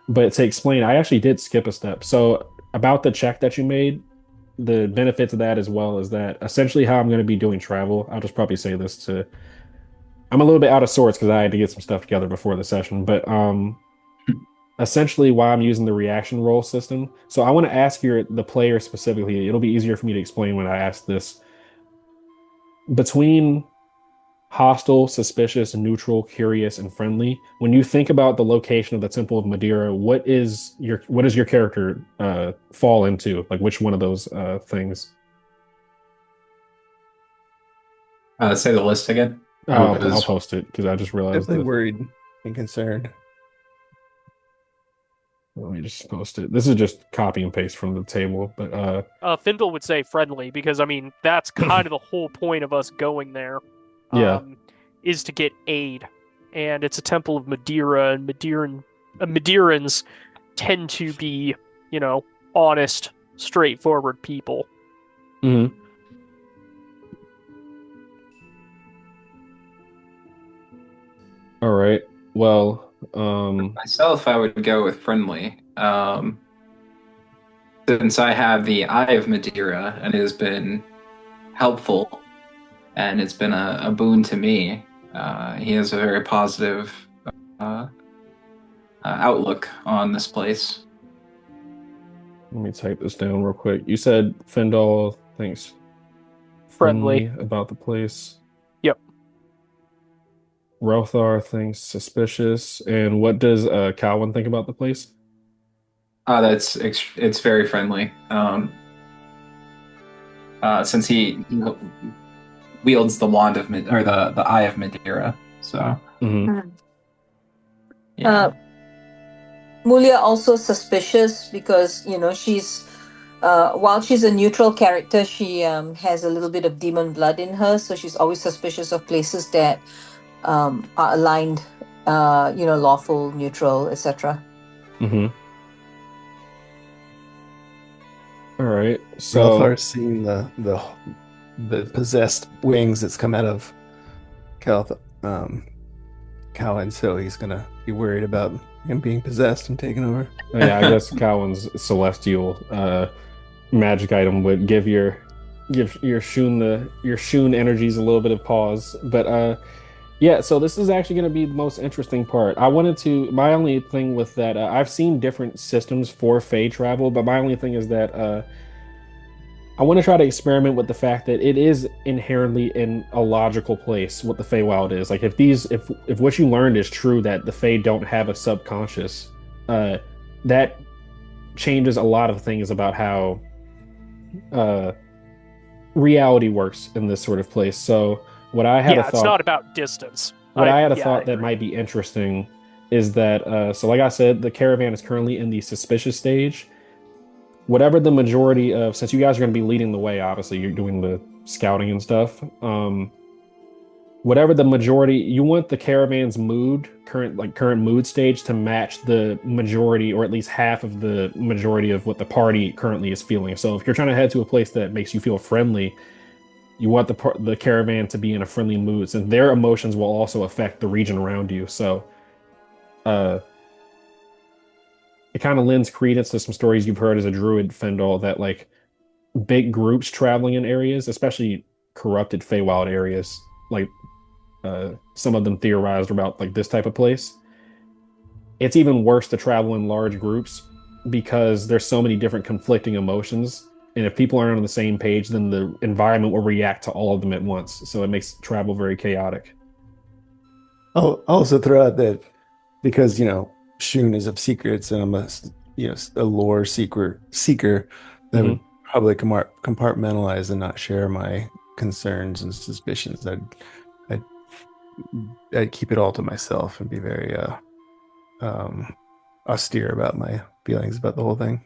but to explain, I actually did skip a step. So about the check that you made, the benefits of that as well is that essentially how I'm going to be doing travel. I'll just probably say this to. I'm a little bit out of sorts because I had to get some stuff together before the session, but essentially why I'm using the reaction roll system. So I want to ask the player specifically. It'll be easier for me to explain when I ask this. Between hostile, suspicious, neutral, curious, and friendly, when you think about the location of the Temple of Madeira, what does your character fall into? Like which one of those things? say the list again. I'll post it because I just realized Definitely worried and concerned. Let me just post it. This is just copy and paste from the table, but Findle would say friendly because I mean that's kind of the whole point of us going there. Yeah. Is to get aid, and it's a temple of Madeira, and Madeirans tend to be, honest, straightforward people. Mm-hmm. All right. Well, Myself, I would go with friendly. Since I have the Eye of Madeira, and it has been helpful, and it's been a boon to me. He has a very positive outlook on this place. let me type this down real quick. You said Fendal thinks Friendly. about the place. Yep. Rothar thinks suspicious. And what does Calvin think about the place? It's very friendly. Since he wields the wand of or the Eye of Madeira, so yeah. Mulia also suspicious because she's while she's a neutral character, she has a little bit of demon blood in her, so she's always suspicious of places that are aligned, lawful, neutral, etc. Mm-hmm. All right. So Rothar's seen the possessed wings that's come out of Cowan, so he's gonna be worried about him being possessed and taken over. yeah, I guess Cowan's celestial magic item would give your Shun energies a little bit of pause. But yeah, so this is actually going to be the most interesting part. My only thing with that, I've seen different systems for Fey travel, but my only thing is that I want to try to experiment with the fact that it is inherently in a logical place what the Feywild is. Like if what you learned is true that the Fey don't have a subconscious, that changes a lot of things about how reality works in this sort of place. So what I had a thought, it's not about distance. I had a thought that might be interesting is that so like I said, the caravan is currently in the suspicious stage. Whatever the majority of, since you guys are going to be leading the way, obviously you're doing the scouting and stuff. Whatever the majority, you want the caravan's current mood stage to match the majority, or at least half of the majority of what the party currently is feeling. So if you're trying to head to a place that makes you feel friendly, you want the caravan to be in a friendly mood, since their emotions will also affect the region around you. So, it kind of lends credence to some stories you've heard as a druid, Fendal, that like big groups traveling in areas, especially corrupted Feywild areas, like some of them theorized about like this type of place. It's even worse to travel in large groups because there's so many different conflicting emotions. And if people aren't on the same page, then the environment will react to all of them at once. So it makes travel very chaotic. I'll also throw out that because, Shun is of secrets, and I'm a lore seeker that would probably compartmentalize and not share my concerns and suspicions. I'd, I'd keep it all to myself and be very um, austere about my feelings about the whole thing.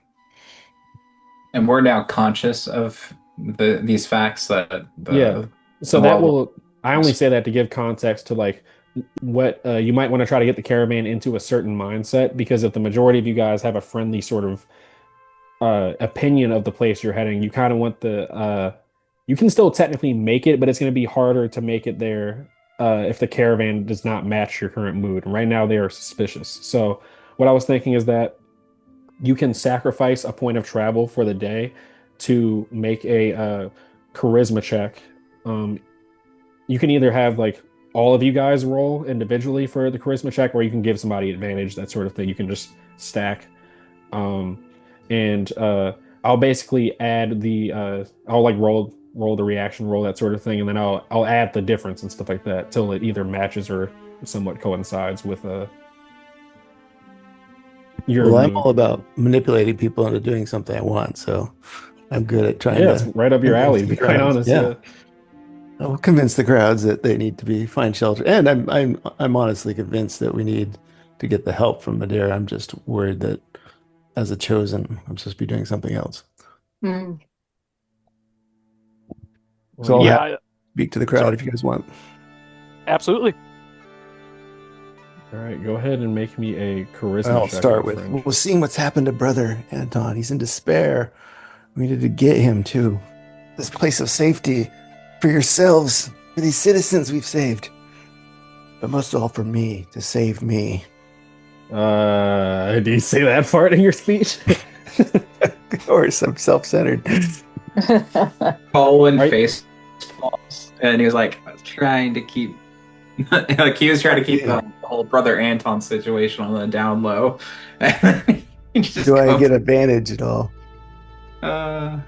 And we're now conscious of these facts that Yeah. So the that world. will, I only say that to give context to like what you might want to try to get the caravan into a certain mindset, because if the majority of you guys have a friendly sort of opinion of the place you're heading, you kind of want you can still technically make it, but it's going to be harder to make it there if the caravan does not match your current mood. And right now they are suspicious. So what I was thinking is that you can sacrifice a point of travel for the day to make a charisma check. Um, you can either have like all of you guys roll individually for the charisma check, or you can give somebody advantage, that sort of thing. You can just stack. Um, and I'll basically add I'll like roll the reaction roll, that sort of thing, and then I'll add the difference and stuff like that till it either matches or somewhat coincides with your Well, I'm mood. all about manipulating people into doing something I want, so I'm good at trying Yeah, it's to right up your convince alley, to the be quite crowds. honest. Yeah, Yeah. I will convince the crowds that they need to find shelter, and I'm honestly convinced that we need to get the help from Madeira. I'm just worried that as a chosen, I'm supposed to be doing something else. Mm. So I'll Yeah. have to Yeah, speak to the crowd sorry. if you guys want. Absolutely. All right, go ahead and make me a charisma I'll check, start my with, friend. we're seeing what's happened to Brother Anton. He's in despair. We need to get him to this place of safety for yourselves, for these citizens we've saved, but most of all for me, to save me. Do you say that part in your speech? Of course, I'm self-centered. Colin Right. face palms, and he was like trying to keep, like he was trying to keep the whole brother Anton situation on the down low. He just Do I comes- get advantage at all? uh,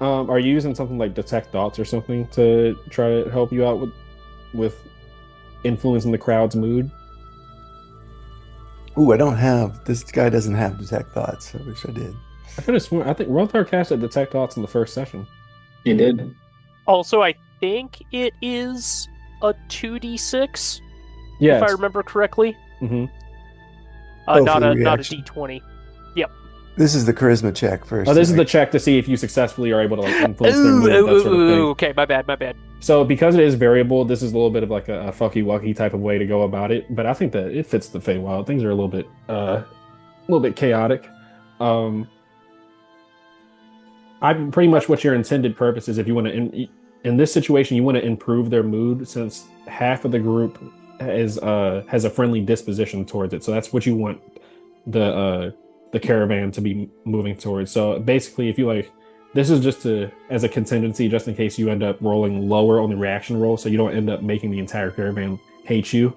Are you using something like detect thoughts or something to try to help you out with influencing the crowd's mood? Ooh, I don't have, this guy doesn't have detect thoughts. I wish I did. I could have sworn. I think Rothar casted detect thoughts in the first session. he did. Also, I think it is a 2d6, Yeah. if I remember correctly. Mm-hmm. Oh, Not for the a reaction. d20. This is the charisma check first. Oh, this is right? the check to see if you successfully are able to like influence their Ooh, mood, that sort of thing. okay, my bad. So because it is variable, this is a little bit of like a fucky wucky type of way to go about it. But I think that it fits the Feywild. Things are a little bit chaotic. I'm pretty much what your intended purpose is. If you want to, in this situation, you want to improve their mood, since half of the group has a friendly disposition towards it. So that's what you want the caravan to be moving towards. So basically, if you like, this is just as a contingency, just in case you end up rolling lower on the reaction roll, so you don't end up making the entire caravan hate you.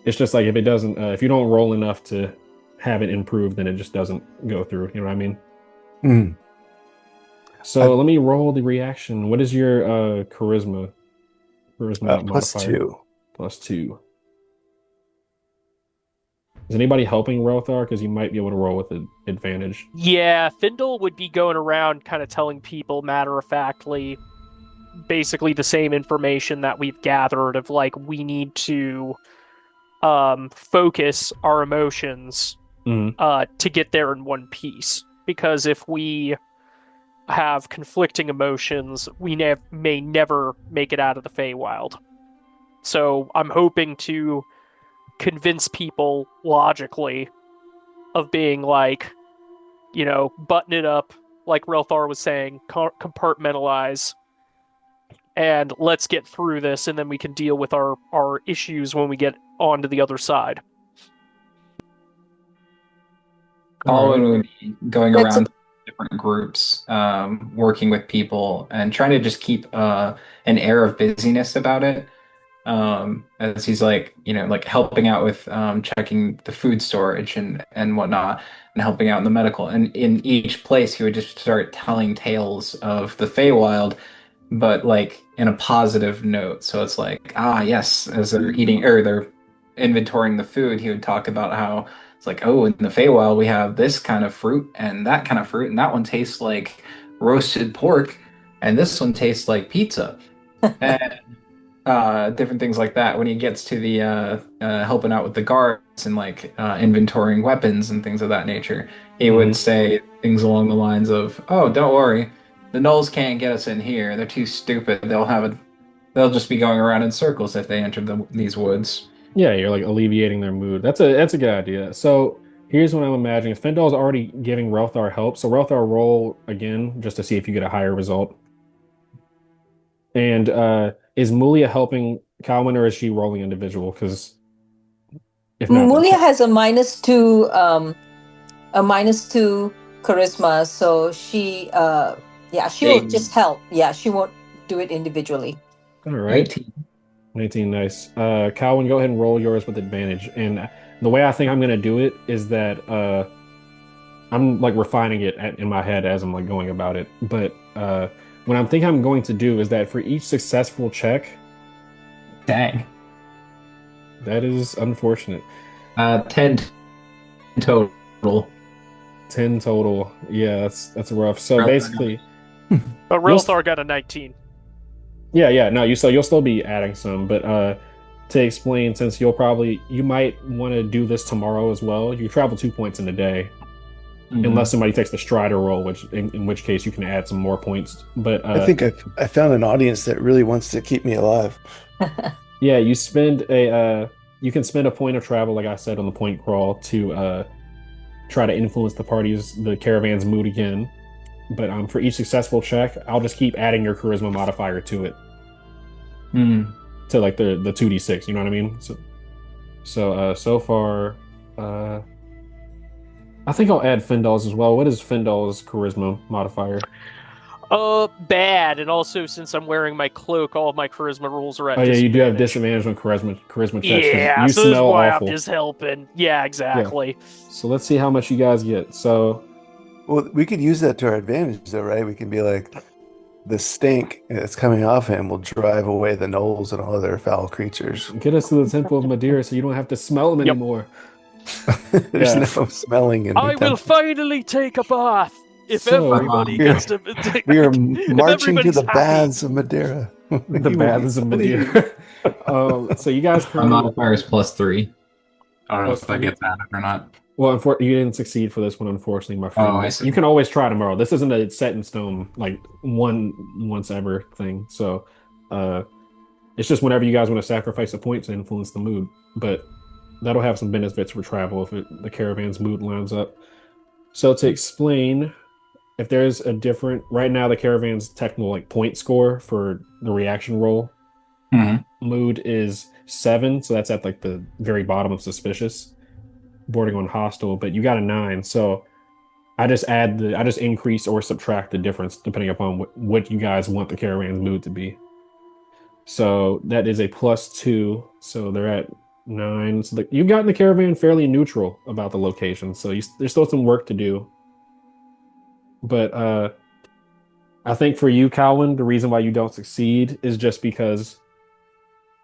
It's just like if it doesn't, if you don't roll enough to have it improve, then it just doesn't go through. You know what I mean? Hmm. So let me roll the reaction. What is your charisma Plus modifier? 2. +2. Is anybody helping Rothar? Because you might be able to roll with an advantage. Yeah, Findle would be going around kind of telling people matter-of-factly basically the same information that we've gathered of like we need to focus our emotions to get there in one piece. Because if we have conflicting emotions, we may never make it out of the Feywild. So I'm hoping to convince people logically of being like, button it up, like Relthar was saying, compartmentalize, and let's get through this, and then we can deal with our issues when we get onto the other side. Colin would be going That's around different groups, working with people and trying to just keep an air of busyness about it. As he's like, like helping out with checking the food storage and whatnot, and helping out in the medical. And in each place, he would just start telling tales of the Feywild, but like in a positive note. So it's like, yes, as they're eating or they're inventorying the food, he would talk about how It's like, oh, in the Feywild we have this kind of fruit and that kind of fruit, and that one tastes like roasted pork, and this one tastes like pizza, and different things like that. When he gets to the helping out with the guards and like inventorying weapons and things of that nature, he would say things along the lines of, "Oh, don't worry, the gnolls can't get us in here. They're too stupid. They'll just be going around in circles if they enter these woods." Yeah, you're like alleviating their mood. That's a good idea. So here's what I'm imagining. Fendal's already giving Relthar help, so Relthar roll again just to see if you get a higher result. And is Mulia helping Calvin, or is she rolling individual? Because if not, Mulia has a -2, a -2 charisma, so she will just help. Yeah, she won't do it individually. All right. 19, nice. Calvin, go ahead and roll yours with advantage. And the way I think I'm gonna do it is that I'm like refining it in my head as I'm like going about it. But what I'm thinking I'm going to do is that for each successful check. Dang. That is unfortunate. 10 total. 10 total. Yeah, that's rough. So basically, but Relthar got a 19. Yeah. No, you'll still be adding some, but to explain, since you might want to do this tomorrow as well. You travel 2 points in a day, unless somebody takes the Strider roll, in which case you can add some more points. But I think I found an audience that really wants to keep me alive. Yeah, you can spend a point of travel, like I said, on the point crawl to try to influence the caravan's mood again. But for each successful check, I'll just keep adding your charisma modifier to it. To like the 2d6, you know what I mean? So far, I think I'll add Fendal's as well. What is Fendal's charisma modifier? Bad, and also since I'm wearing my cloak, all of my charisma rolls are at disadvantage. You do have disadvantage on charisma checks. Yeah, you so smell that's why awful. I'm just helping. Yeah, exactly. Yeah. So let's see how much you guys get. So, well, we could use that to our advantage, though, right? We can be like, the stink that's coming off him will drive away the gnolls and all other foul creatures. Get us to the Temple of Madeira so you don't have to smell them anymore. There's no smelling in the I will finally take a bath. If everybody gets to take we are marching to the baths of Madeira. The baths of Madeira. So you guys my modifier is +3. I don't know if I get that or not. Well, you didn't succeed for this one, unfortunately, my friend. Oh, I see. You can always try tomorrow. This isn't a set in stone, like once ever thing. So it's just whenever you guys want to sacrifice a point to influence the mood. But that'll have some benefits for travel if the caravan's mood lines up. So to explain, if there's a different, right now the caravan's technical like point score for the reaction roll mood is 7, so that's at like the very bottom of suspicious, bordering on hostile. But you got a 9, so I just increase or subtract the difference depending upon what you guys want the caravan's mood to be. So that is a +2, so they're at 9. So you've gotten the caravan fairly neutral about the location, so there's still some work to do. But I think for you, Calvin, the reason why you don't succeed is just because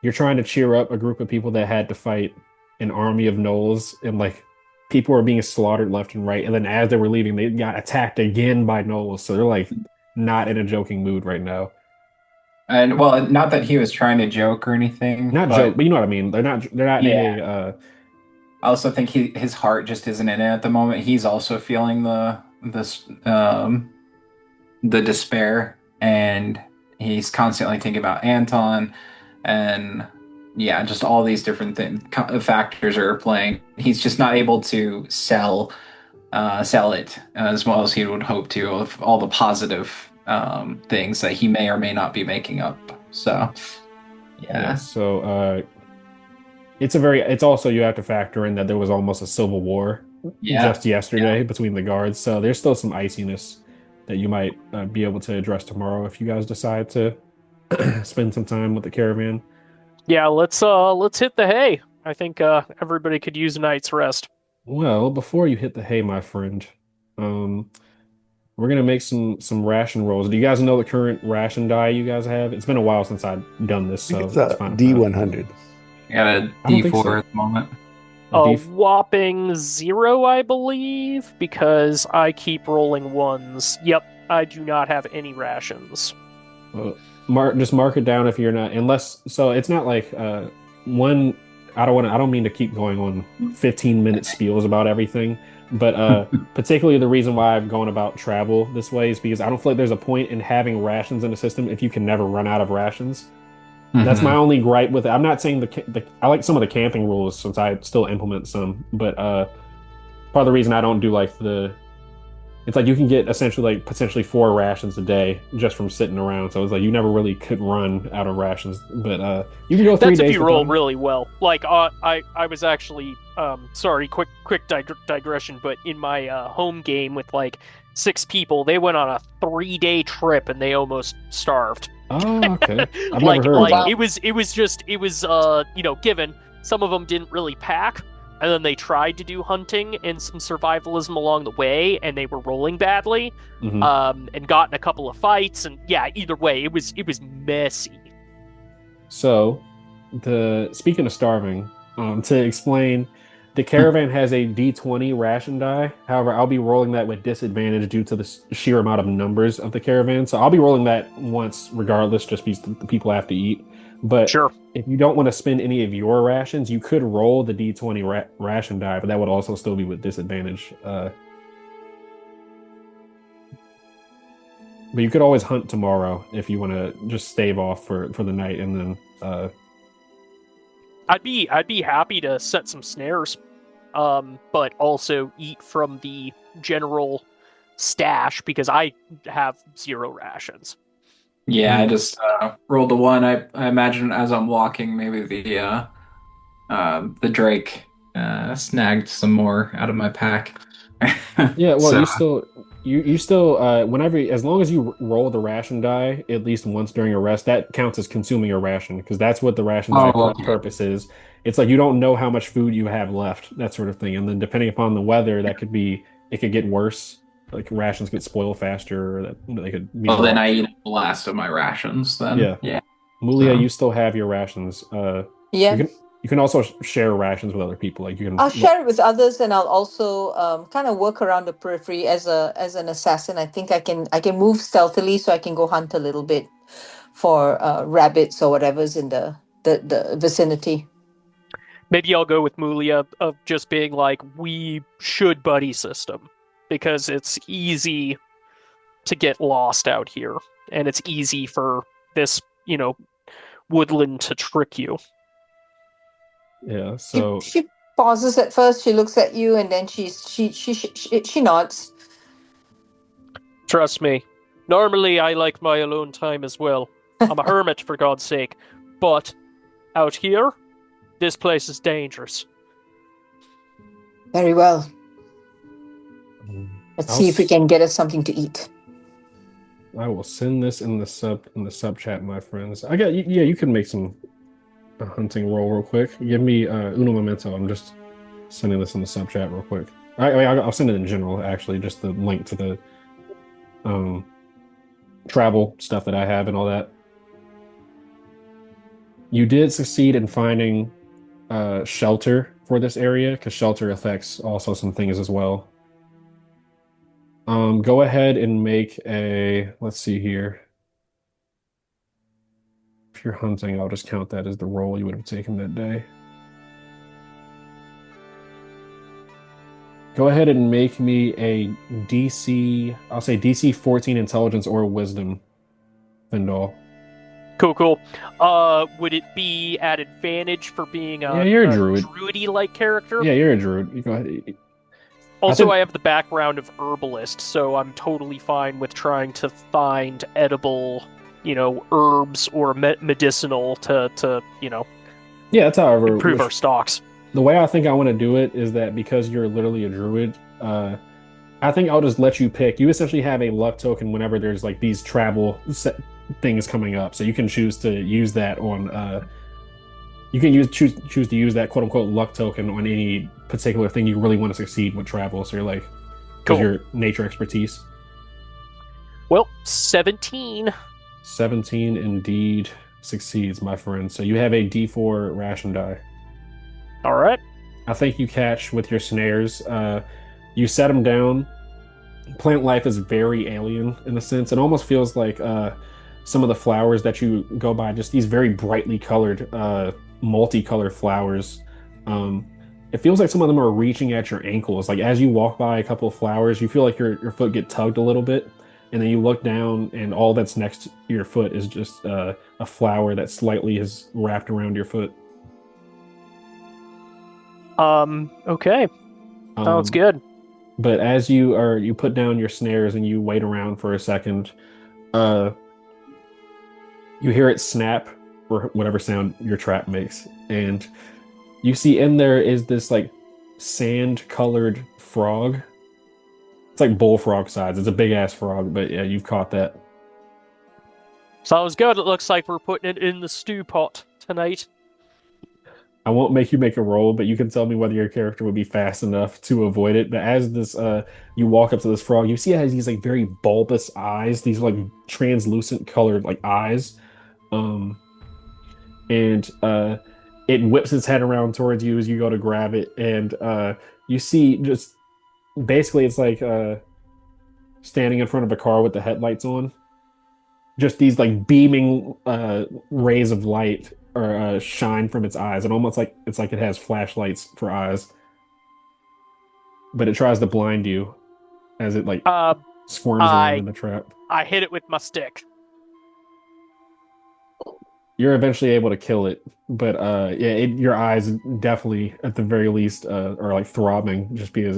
you're trying to cheer up a group of people that had to fight an army of gnolls, and like people were being slaughtered left and right. And then as they were leaving, they got attacked again by gnolls. So they're like not in a joking mood right now. And well, not that he was trying to joke or anything. Joke, but you know what I mean. They're not in a. I also think his heart just isn't in it at the moment. He's also feeling the despair, and he's constantly thinking about Anton, and just all these different factors are playing. He's just not able to sell it as well as he would hope to, of all the positive things that he may or may not be making up. So so it's also, you have to factor in that there was almost a civil war just yesterday between the guards, so there's still some iciness that you might be able to address tomorrow if you guys decide to spend some time with the caravan. Yeah, let's hit the hay. I think everybody could use a night's rest. Well, before you hit the hay, my friend, we're gonna make some ration rolls. Do you guys know the current ration die you guys have? It's been a while since I've done this, so it's D100. I got a D4 at the moment. A whopping 0, I believe, because I keep rolling ones. Yep, I do not have any rations. Just mark it down if you're not, unless, so it's not like one. I don't mean to keep going on 15-minute spiels about everything, but particularly the reason why I'm going about travel this way is because I don't feel like there's a point in having rations in the system if you can never run out of rations. That's my only gripe with it. I'm not saying I like some of the camping rules since I still implement some, but part of the reason I don't do like it's like you can get essentially like potentially 4 rations a day just from sitting around. So it's like you never really could run out of rations, but you can go 3 days. That's if you roll really well. Like I was actually sorry, quick digression, but in my home game with like 6 people, they went on a 3-day trip and they almost starved. Oh, okay. I've like never heard of that. it was given. Some of them didn't really pack. And then they tried to do hunting and some survivalism along the way, and they were rolling badly, and got in a couple of fights. And yeah, either way, it was messy. So, speaking of starving, to explain, the caravan has a D20 ration die. However, I'll be rolling that with disadvantage due to the sheer amount of numbers of the caravan. So I'll be rolling that once, regardless, just because the people have to eat. But sure, if you don't want to spend any of your rations, you could roll the D20 ration die, but that would also still be with disadvantage. But you could always hunt tomorrow if you want to just stave off for the night, and then I'd be happy to set some snares, but also eat from the general stash because I have 0 rations. Yeah, I just rolled a 1. I imagine as I'm walking, maybe the Drake snagged some more out of my pack. Yeah, well, you still whenever, as long as you roll the ration die at least once during a rest, that counts as consuming a ration because that's what the ration die purpose is. It's like you don't know how much food you have left, that sort of thing, and then depending upon the weather, it could get worse. Like rations get spoiled faster, or that they could be. Well, then I eat the last of my rations. Then yeah. Mulia, you still have your rations. Yeah. You can also share rations with other people. Like you can. I'll share it with others, and I'll also kind of work around the periphery as an assassin. I think I can move stealthily, so I can go hunt a little bit for rabbits or whatever's in the vicinity. Maybe I'll go with Mulia of just being like, we should buddy system because it's easy to get lost out here, and it's easy for this woodland to trick you. Yeah, so she pauses at first. She looks at you, and then she nods. Trust me. Normally, I like my alone time as well. I'm a hermit, for God's sake. But out here, this place is dangerous. Very well. Let's see if we can get us something to eat. I will send this in the sub chat, my friends. You can make a hunting roll real quick. Give me uno momento. I'm just sending this in the sub chat real quick. I'll send it in general, actually, just the link to the travel stuff that I have and all that. You did succeed in finding shelter for this area, because shelter affects also some things as well. Go ahead and make let's see here. If you're hunting, I'll just count that as the roll you would have taken that day. Go ahead and make me a I'll say DC 14 intelligence or wisdom, Findal. Cool. Would it be at advantage for being you're a druid. Druidy-like character? Yeah, you're a druid. You go ahead. Also, I have the background of herbalist, so I'm totally fine with trying to find edible, herbs or medicinal to that's however improve our stocks. The way I think I want to do it is that because you're literally a druid, I think I'll just let you pick. You essentially have a luck token whenever there's like these travel things coming up, so you can choose to use that on. You can choose to use that quote unquote luck token on any particular thing you really want to succeed with travel. So you're like, because your nature expertise. Well, 17. 17 indeed succeeds, my friend. So you have a D4 ration die. All right. I think you catch with your snares. You set them down. Plant life is very alien in a sense. It almost feels like some of the flowers that you go by, just these very brightly colored, multicolored flowers. Um, it feels like some of them are reaching at your ankles. Like as you walk by a couple of flowers, you feel like your foot get tugged a little bit, and then you look down, and all that's next to your foot is just a flower that slightly is wrapped around your foot. Okay. Sounds Um, good. but as you put down your snares and you wait around for a second, uh, you hear it snap or whatever sound your trap makes, and you see in there is this like sand-colored frog. It's like bullfrog size. It's a big ass frog, but yeah, you've caught that. Sounds good. It looks like we're putting it in the stew pot tonight. I won't make you make a roll, but you can tell me whether your character would be fast enough to avoid it. But as this you walk up to this frog, you see it has these like very bulbous eyes, these like translucent colored like eyes. Um and it whips its head around towards you as you go to grab it, and you see just basically it's like standing in front of a car with the headlights on. Just these like beaming rays of light or shine from its eyes, and almost like it has flashlights for eyes, but it tries to blind you as it like Uh, squirms around I in the trap. I hit it with my stick. You're eventually able to kill it, but yeah, your eyes definitely, at the very least, are like throbbing just because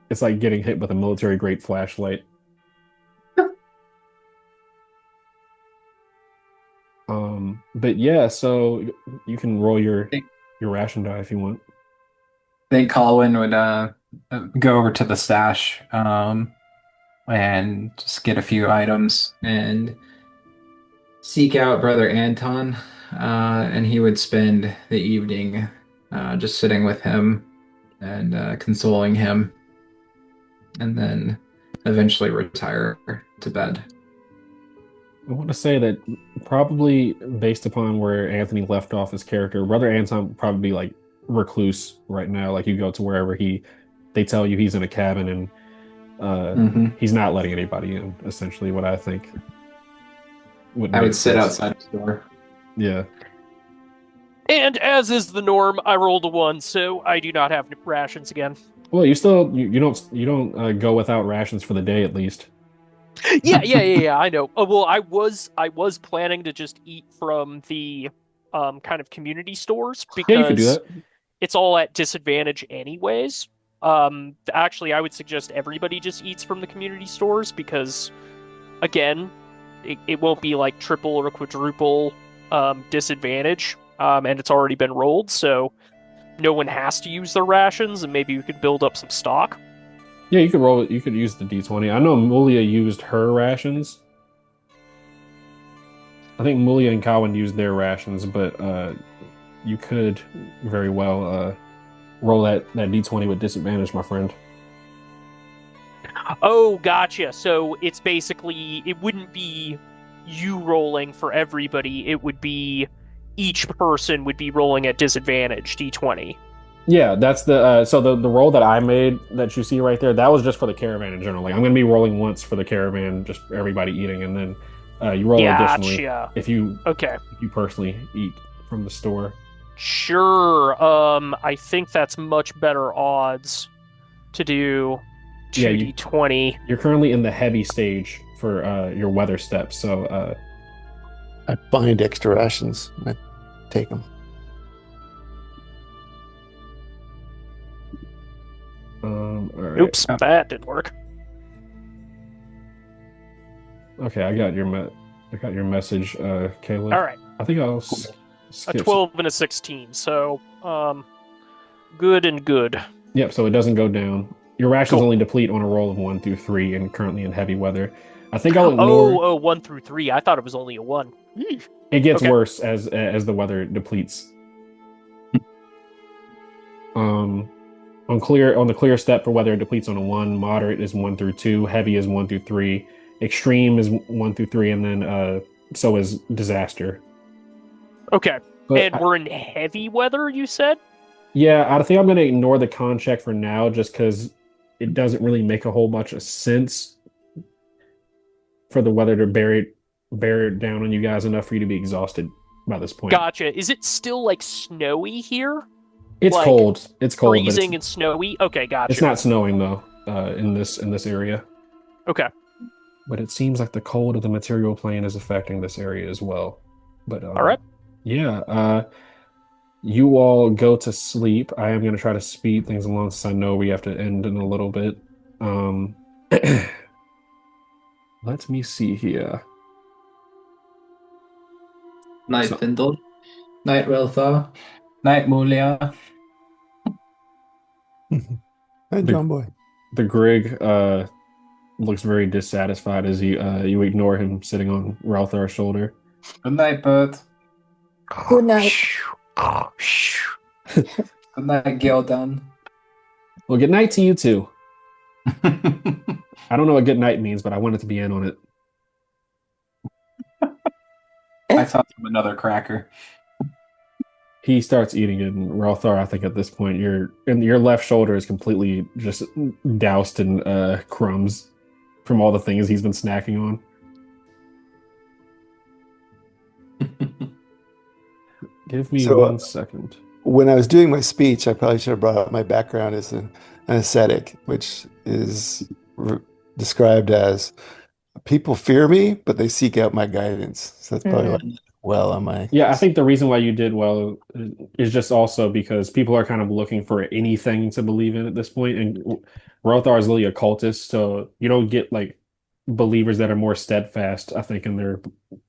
it's like getting hit with a military grade flashlight. But yeah, so you can roll your ration die if you want. I think Colin would go over to the stash and just get a few items and seek out Brother Anton, and he would spend the evening just sitting with him and consoling him, and then eventually retire to bed. I want to say that probably based upon where Anthony left off his character, Brother Anton would probably be like recluse right now. Like you go to wherever they tell you he's in a cabin and he's not letting anybody in. Essentially, what I think would I make would sit sense. outside his door. Yeah. And as is the norm, I rolled a 1, so I do not have rations again. Well, you don't go without rations for the day at least. Yeah. I know. Well, I was planning to just eat from the kind of community stores Yeah, you could do because that. it's all at disadvantage anyways. Actually, I would suggest everybody just eats from the community stores because, again, it won't be like triple or quadruple disadvantage, and it's already been rolled, so no one has to use their rations, and maybe we could build up some stock. Yeah, you could roll it. You could use the D20. I know Mulia used her rations. I think Mulia and Cowan used their rations, but you could very well roll that D20 with disadvantage, my friend. Oh, gotcha. So it's basically, it wouldn't be you rolling for everybody. It would be each person would be rolling at disadvantage, D20. Yeah, that's the so the roll that I made that you see right there, that was just for the caravan in general. Like I'm gonna be rolling once for the caravan, just everybody eating, and then you roll additionally Gotcha. if you Okay. personally eat from the store. Sure. I think that's much better odds to do Yeah, 2d20. you're currently in the heavy stage for your weather steps, so I find extra rations. I take them. all right. Oops, that didn't work. Okay, I got your message, Caleb. All right. I think I'll A skip 12 and a 16. So, good and good. Yep, so it doesn't go down. Your rations Cool. only deplete on a roll of 1 through 3 and currently in heavy weather. I think I'll ignore. Oh, 1 through 3. I thought it was only a 1. It gets Okay. worse as the weather depletes. On the clear step for weather, it depletes on a 1. Moderate is 1 through 2. Heavy is 1 through 3. Extreme is 1 through 3, and then so is disaster. Okay. But And we're in heavy weather, you said? Yeah, I think I'm going to ignore the con check for now just because it doesn't really make a whole bunch of sense for the weather to bear it down on you guys enough for you to be exhausted by this point. Gotcha. Is it still like snowy here? It's Like cold. It's cold, but freezing and snowy? Okay, it's gotcha. not snowing though, in this area. Okay. But it seems like the cold of the material plane is affecting this area as well. But All right. yeah, you all go to sleep. I am going to try to speed things along since I know we have to end in a little bit. Um, let me see here. Night So Findle. Night Reltha. Night Mulia. Hi, the John Boy. the Grig looks very dissatisfied as you ignore him sitting on Ralthar's shoulder. Good night, Bert. Good night. Good night, Gildan. Well, good night to you too. I don't know what good night means, but I wanted to be in on it. I tossed him another cracker. He starts eating it, and Ralthar, I think at this point, your left shoulder is completely just doused in crumbs from all the things he's been snacking on. Give me So, 1 second. when I was doing my speech, I probably should have brought up my background as an ascetic, which is described as people fear me, but they seek out my guidance. So that's probably well on my. Yeah, I think the reason why you did well is just also because people are kind of looking for anything to believe in at this point, and Rothar is really a cultist, so you don't get like believers that are more steadfast, I think, in their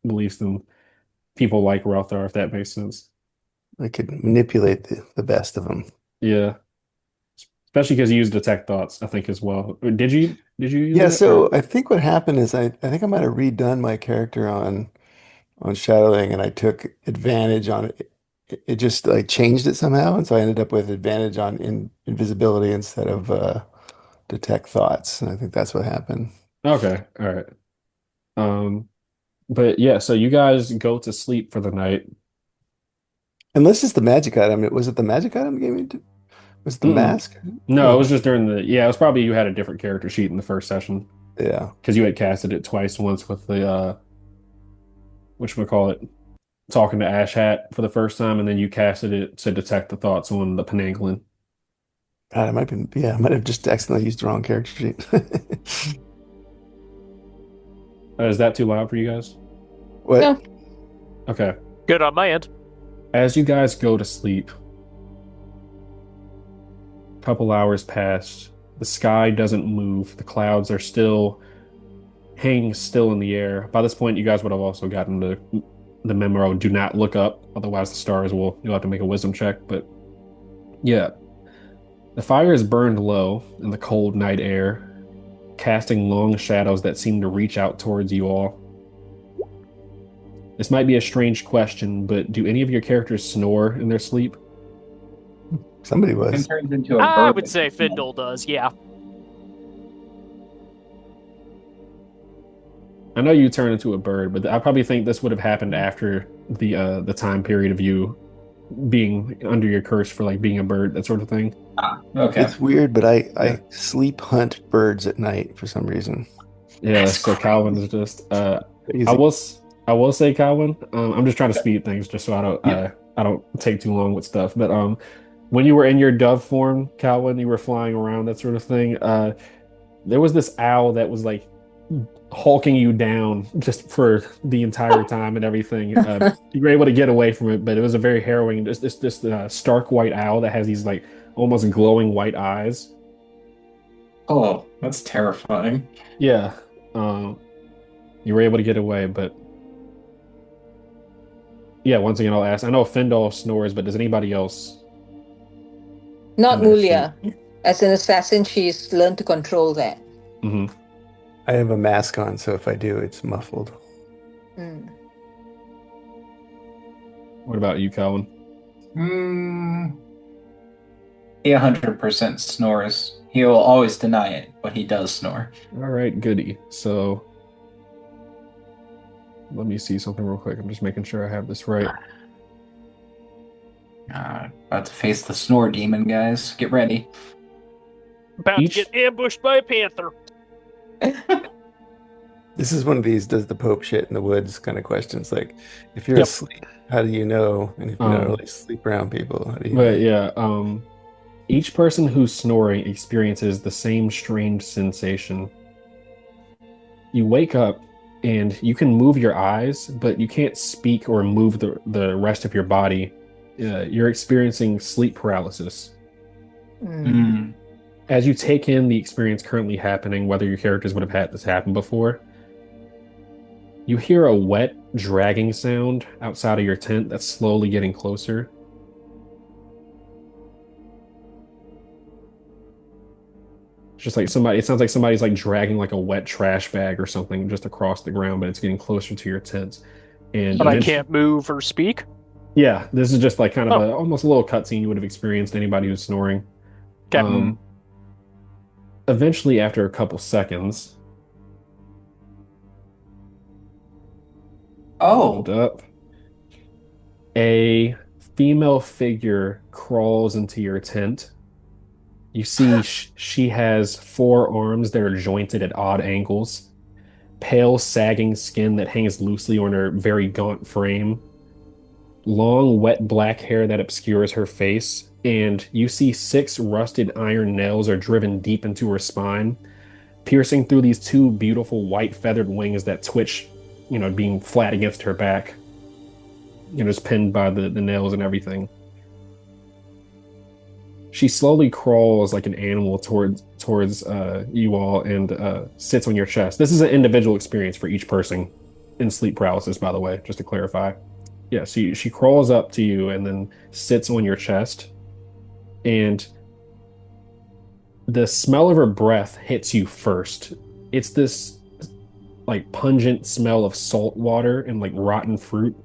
beliefs than people like Rothar, if that makes sense. I could manipulate the best of them. Yeah, especially because you use detect thoughts, I think, as well. Did you use Yeah, it? so I think what happened is I think I might have redone my character on Shadowing, and I took advantage on it. It just like changed it somehow, and so I ended up with advantage on invisibility instead of detect thoughts. And I think that's what happened. Okay, all right. Um, but yeah, so you guys go to sleep for the night. Unless it's the magic item. Was it the magic item gave me? Was it the Mm-mm. mask? No, it Oh, was just during it was probably you had a different character sheet in the first session yeah. because you had casted it twice, once with the whatchamacallit, talking to Ash Hat for the first time, and then you casted it to detect the thoughts on the Penanglin. God, I might have just accidentally used the wrong character sheet. Is that too loud for you guys? What? No. Okay. Good on my end. As you guys go to sleep, a couple hours pass. The sky doesn't move. The clouds are still hanging still in the air. By this point, you guys would have also gotten the memo, do not look up, otherwise the stars you'll have to make a wisdom check. But yeah, the fire is burned low in the cold night air, casting long shadows that seem to reach out towards you all. This might be a strange question, but do any of your characters snore in their sleep? Somebody It was. turns into a I bird. would say Findle does, yeah. I know you turn into a bird, but I probably think this would have happened after the time period of you being under your curse for like being a bird, that sort of thing. Ah, okay. It's weird, but I Yeah. sleep hunt birds at night for some reason. Yeah, That's so Calvin is just I Crazy. will I will say Calvin, I'm just trying to speed things just so Yep. I don't take too long with stuff. But when you were in your dove form, Calvin, you were flying around, that sort of thing. There was this owl that was like hulking you down just for the entire time and everything. You were able to get away from it, but it was a very harrowing. This stark white owl that has these like almost glowing white eyes. Oh, that's terrifying. Yeah, um, you were able to get away, but yeah. Once again, I'll ask. I know Findle snores, but does anybody else Not in their sleep? Mulia. As an assassin, she's learned to control that. Hmm. I have a mask on, so if I do, it's muffled. Mm. What about you, Calvin? Hmm. He 100% snores. He will always deny it, but he does snore. All right, goody. So let me see something real quick. I'm just making sure I have this right. About to face the snore demon, guys. Get ready. About Each- to get ambushed by a panther. This is one of these does the Pope shit in the woods kind of questions. Like, if you're Yep. asleep, how do you know? And if you don't Um, really sleep around people, how do you But know? yeah, each person who's snoring experiences the same strange sensation. You wake up and you can move your eyes, but you can't speak or move the rest of your body. You're experiencing sleep paralysis. Mm. As you take in the experience currently happening, whether your characters would have had this happen before, you hear a wet, dragging sound outside of your tent that's slowly getting closer. It's just like somebody, it sounds like somebody's like dragging like a wet trash bag or something just across the ground, but it's getting closer to your tent. And But I eventually, can't move or speak. yeah, this is just like kind of Oh, a almost a little cutscene you would have experienced anybody who's snoring. okay. Um, Eventually, after a couple seconds, Oh. load up, a female figure crawls into your tent. You see she has four arms that are jointed at odd angles, pale, sagging skin that hangs loosely on her very gaunt frame, long, wet black hair that obscures her face, and you see six rusted iron nails are driven deep into her spine, piercing through these two beautiful white feathered wings that twitch, being flat against her back, just pinned by the nails and everything. She slowly crawls like an animal towards you all and sits on your chest. This is an individual experience for each person in sleep paralysis, by the way, just to clarify. Yeah, so she crawls up to you and then sits on your chest, and the smell of her breath hits you first. It's this like pungent smell of salt water and like rotten fruit.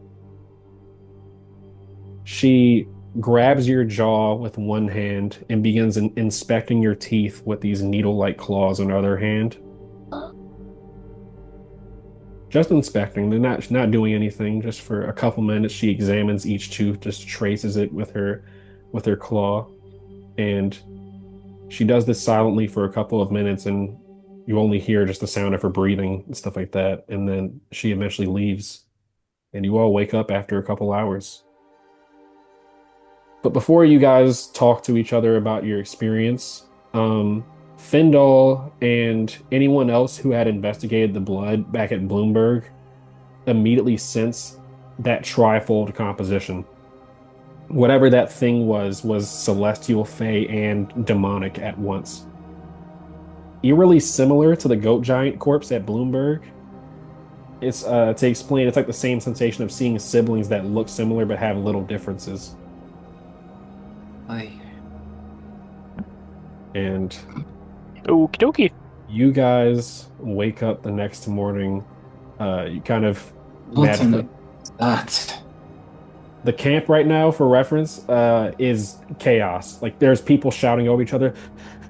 She grabs your jaw with one hand and begins inspecting your teeth with these needle-like claws on the other hand. Just inspecting. They're not doing anything. Just for a couple minutes, she examines each tooth, just traces it with her claw, and she does this silently for a couple of minutes, and you only hear just the sound of her breathing and stuff like that. And then she eventually leaves, and you all wake up after a couple hours. But before you guys talk to each other about your experience, Findall and anyone else who had investigated the blood back at Bloomberg immediately sense that trifold composition. Whatever that thing was celestial, fey, and demonic at once. Eerily similar to the goat giant corpse at Bloomberg. It's to explain, it's like the same sensation of seeing siblings that look similar but have little differences. Aye. And Okie dokie. you guys wake up the next morning. You kind of What's in magically. that? The camp right now, for reference, is chaos. Like there's people shouting over each other.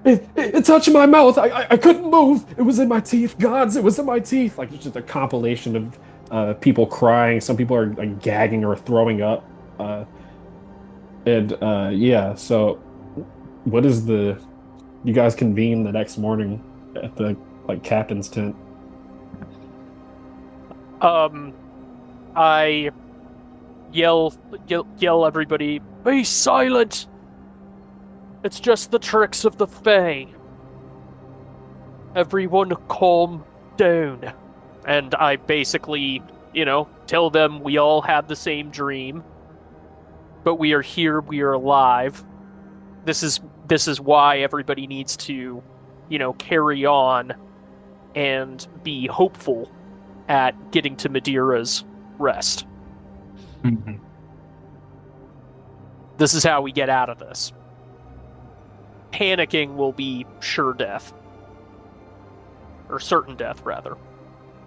It touched my mouth. I couldn't move. It was in my teeth. Gods, it was in my teeth. Like it's just a compilation of people crying. Some people are like gagging or throwing up. And yeah, so what is the you guys convene the next morning at the like captain's tent. I yell everybody, be silent! It's just the tricks of the Fey. Everyone calm down. And I basically, tell them we all had the same dream. But we are here, we are alive. This is why everybody needs to, carry on and be hopeful at getting to Madeira's rest. Mm-hmm. This is how we get out of this. Panicking will be sure death. Or certain death, rather.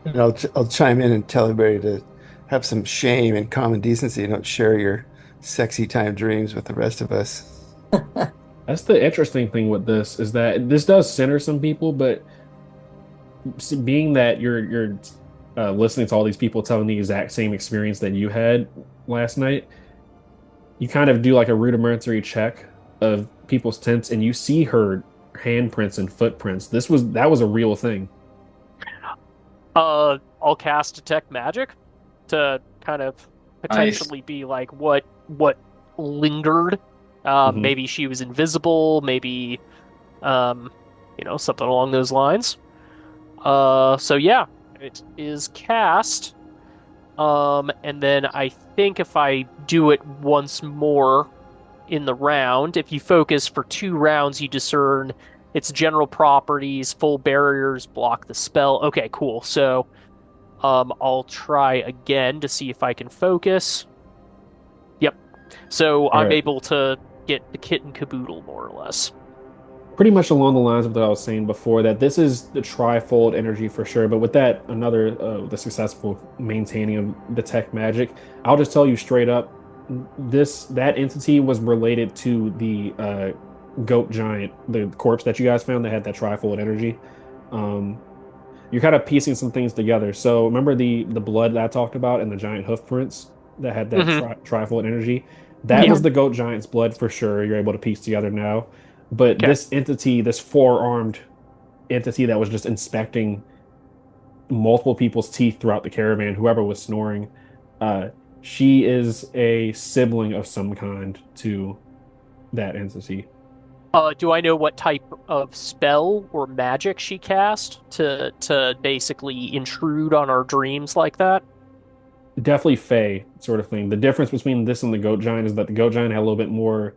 And I'll chime in and tell everybody to have some shame and common decency. Don't share your sexy time dreams with the rest of us. That's the interesting thing with this is that this does center some people, but being that you're listening to all these people telling the exact same experience that you had last night, you kind of do like a rudimentary check of people's tents, and you see her handprints and footprints. That was a real thing. I'll cast detect magic to kind of Nice. potentially be like what lingered. Hmm. Maybe she was invisible, maybe um, something along those lines. So yeah, it is cast. And then I think if I do it once more in the round, if you focus for 2 rounds, you discern its general properties, full barriers, block the spell. Okay, cool. So I'll try again to see if I can focus. Yep. So All I'm right. able to get the kit and caboodle more or less. Pretty much along the lines of what I was saying before, that this is the trifold energy for sure. But with that, the successful maintaining of detect magic, I'll just tell you straight up, that entity was related to the goat giant, the corpse that you guys found that had that trifold energy. Um, you're kind of piecing some things together. So remember the blood that I talked about and the giant hoof prints that had that Hmm. trifold energy? That Yeah. was the goat giant's blood for sure. You're able to piece together now. But Okay. this entity, this four-armed entity that was just inspecting multiple people's teeth throughout the caravan, whoever was snoring, uh, she is a sibling of some kind to that entity. Do I know what type of spell or magic she cast to basically intrude on our dreams like that? Definitely Fey sort of thing. The difference between this and the goat giant is that the goat giant had a little bit more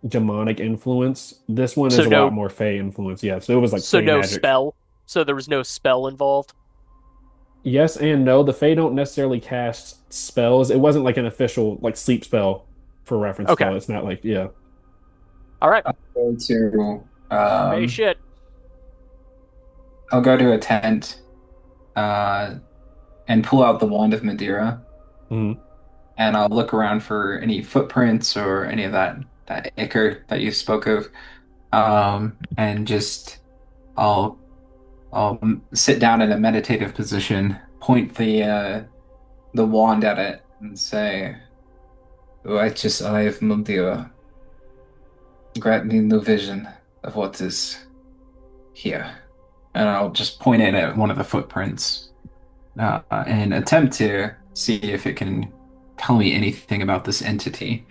demonic influence. This one is So a lot no, more Fey influence. Yeah, so it was like so Fey no magic. spell. So there was no spell involved. Yes and no. The Fey don't necessarily cast spells. It wasn't like an official like sleep spell for reference Okay. though. It's not like yeah. All right. I'll go to Hey, um, shit. I'll go to a tent uh, and pull out the wand of Madeira, Mhm. and I'll look around for any footprints or any of that ichor that you spoke of, and just I'll sit down in a meditative position, point the wand at it, and say, "Righteous eye of Madeira, grant me the vision of what is here." And I'll just point it at one of the footprints and attempt to see if it can tell me anything about this entity.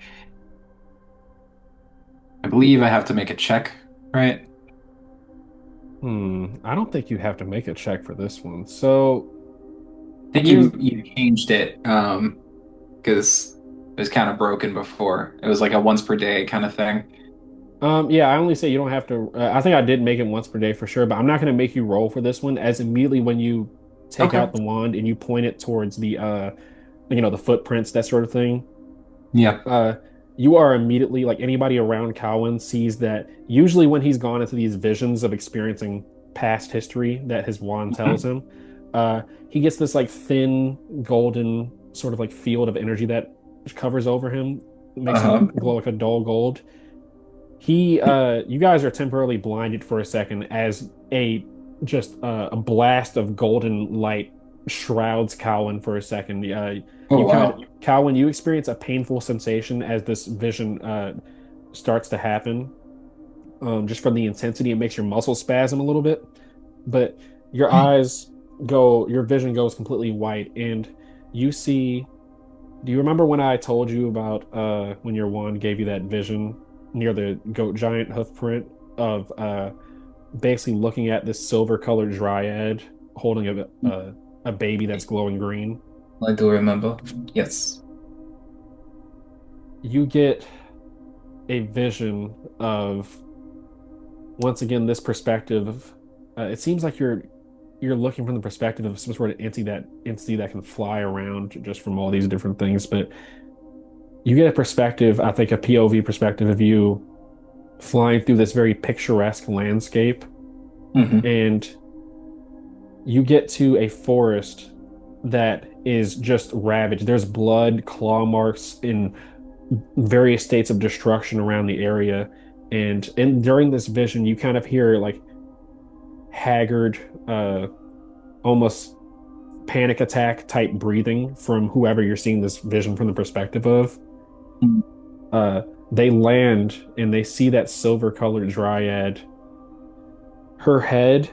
I believe I have to make a check, right? I don't think you have to make a check for this one. So I think here's you changed it because it was kind of broken before. It was like a once per day kind of thing. yeah, I only say you don't have to. I think I did make it once per day for sure, but I'm not going to make you roll for this one. As immediately when you take Okay. out the wand and you point it towards the footprints, that sort of thing, Yeah. uh, you are immediately like anybody around Cowan sees that. Usually, when he's gone into these visions of experiencing past history that his wand tells Mhm. him, uh, he gets this like thin golden sort of like field of energy that covers over him, makes him Uh-huh. glow like a dull gold. You guys are temporarily blinded for a second as a blast of golden light shrouds Cowan for a second. Oh wow. Cowan, you experience a painful sensation as this vision starts to happen. Just from the intensity, it makes your muscles spasm a little bit, but your vision goes completely white, and you see. Do you remember when I told you about when your wand gave you that vision near the goat giant hoof print of basically looking at this silver colored dryad holding a baby that's glowing green? I do remember. Yes. You get a vision of once again this perspective of it seems like you're looking from the perspective of some sort of entity that can fly around just from all these different things, but you get a perspective, I think a POV perspective of you flying through this very picturesque landscape, Hmm. and you get to a forest that is just ravaged. There's blood, claw marks in various states of destruction around the area. And during this vision, you kind of hear like haggard, almost panic attack type breathing from whoever you're seeing this vision from the perspective of. They land and they see that silver-colored dryad. Her head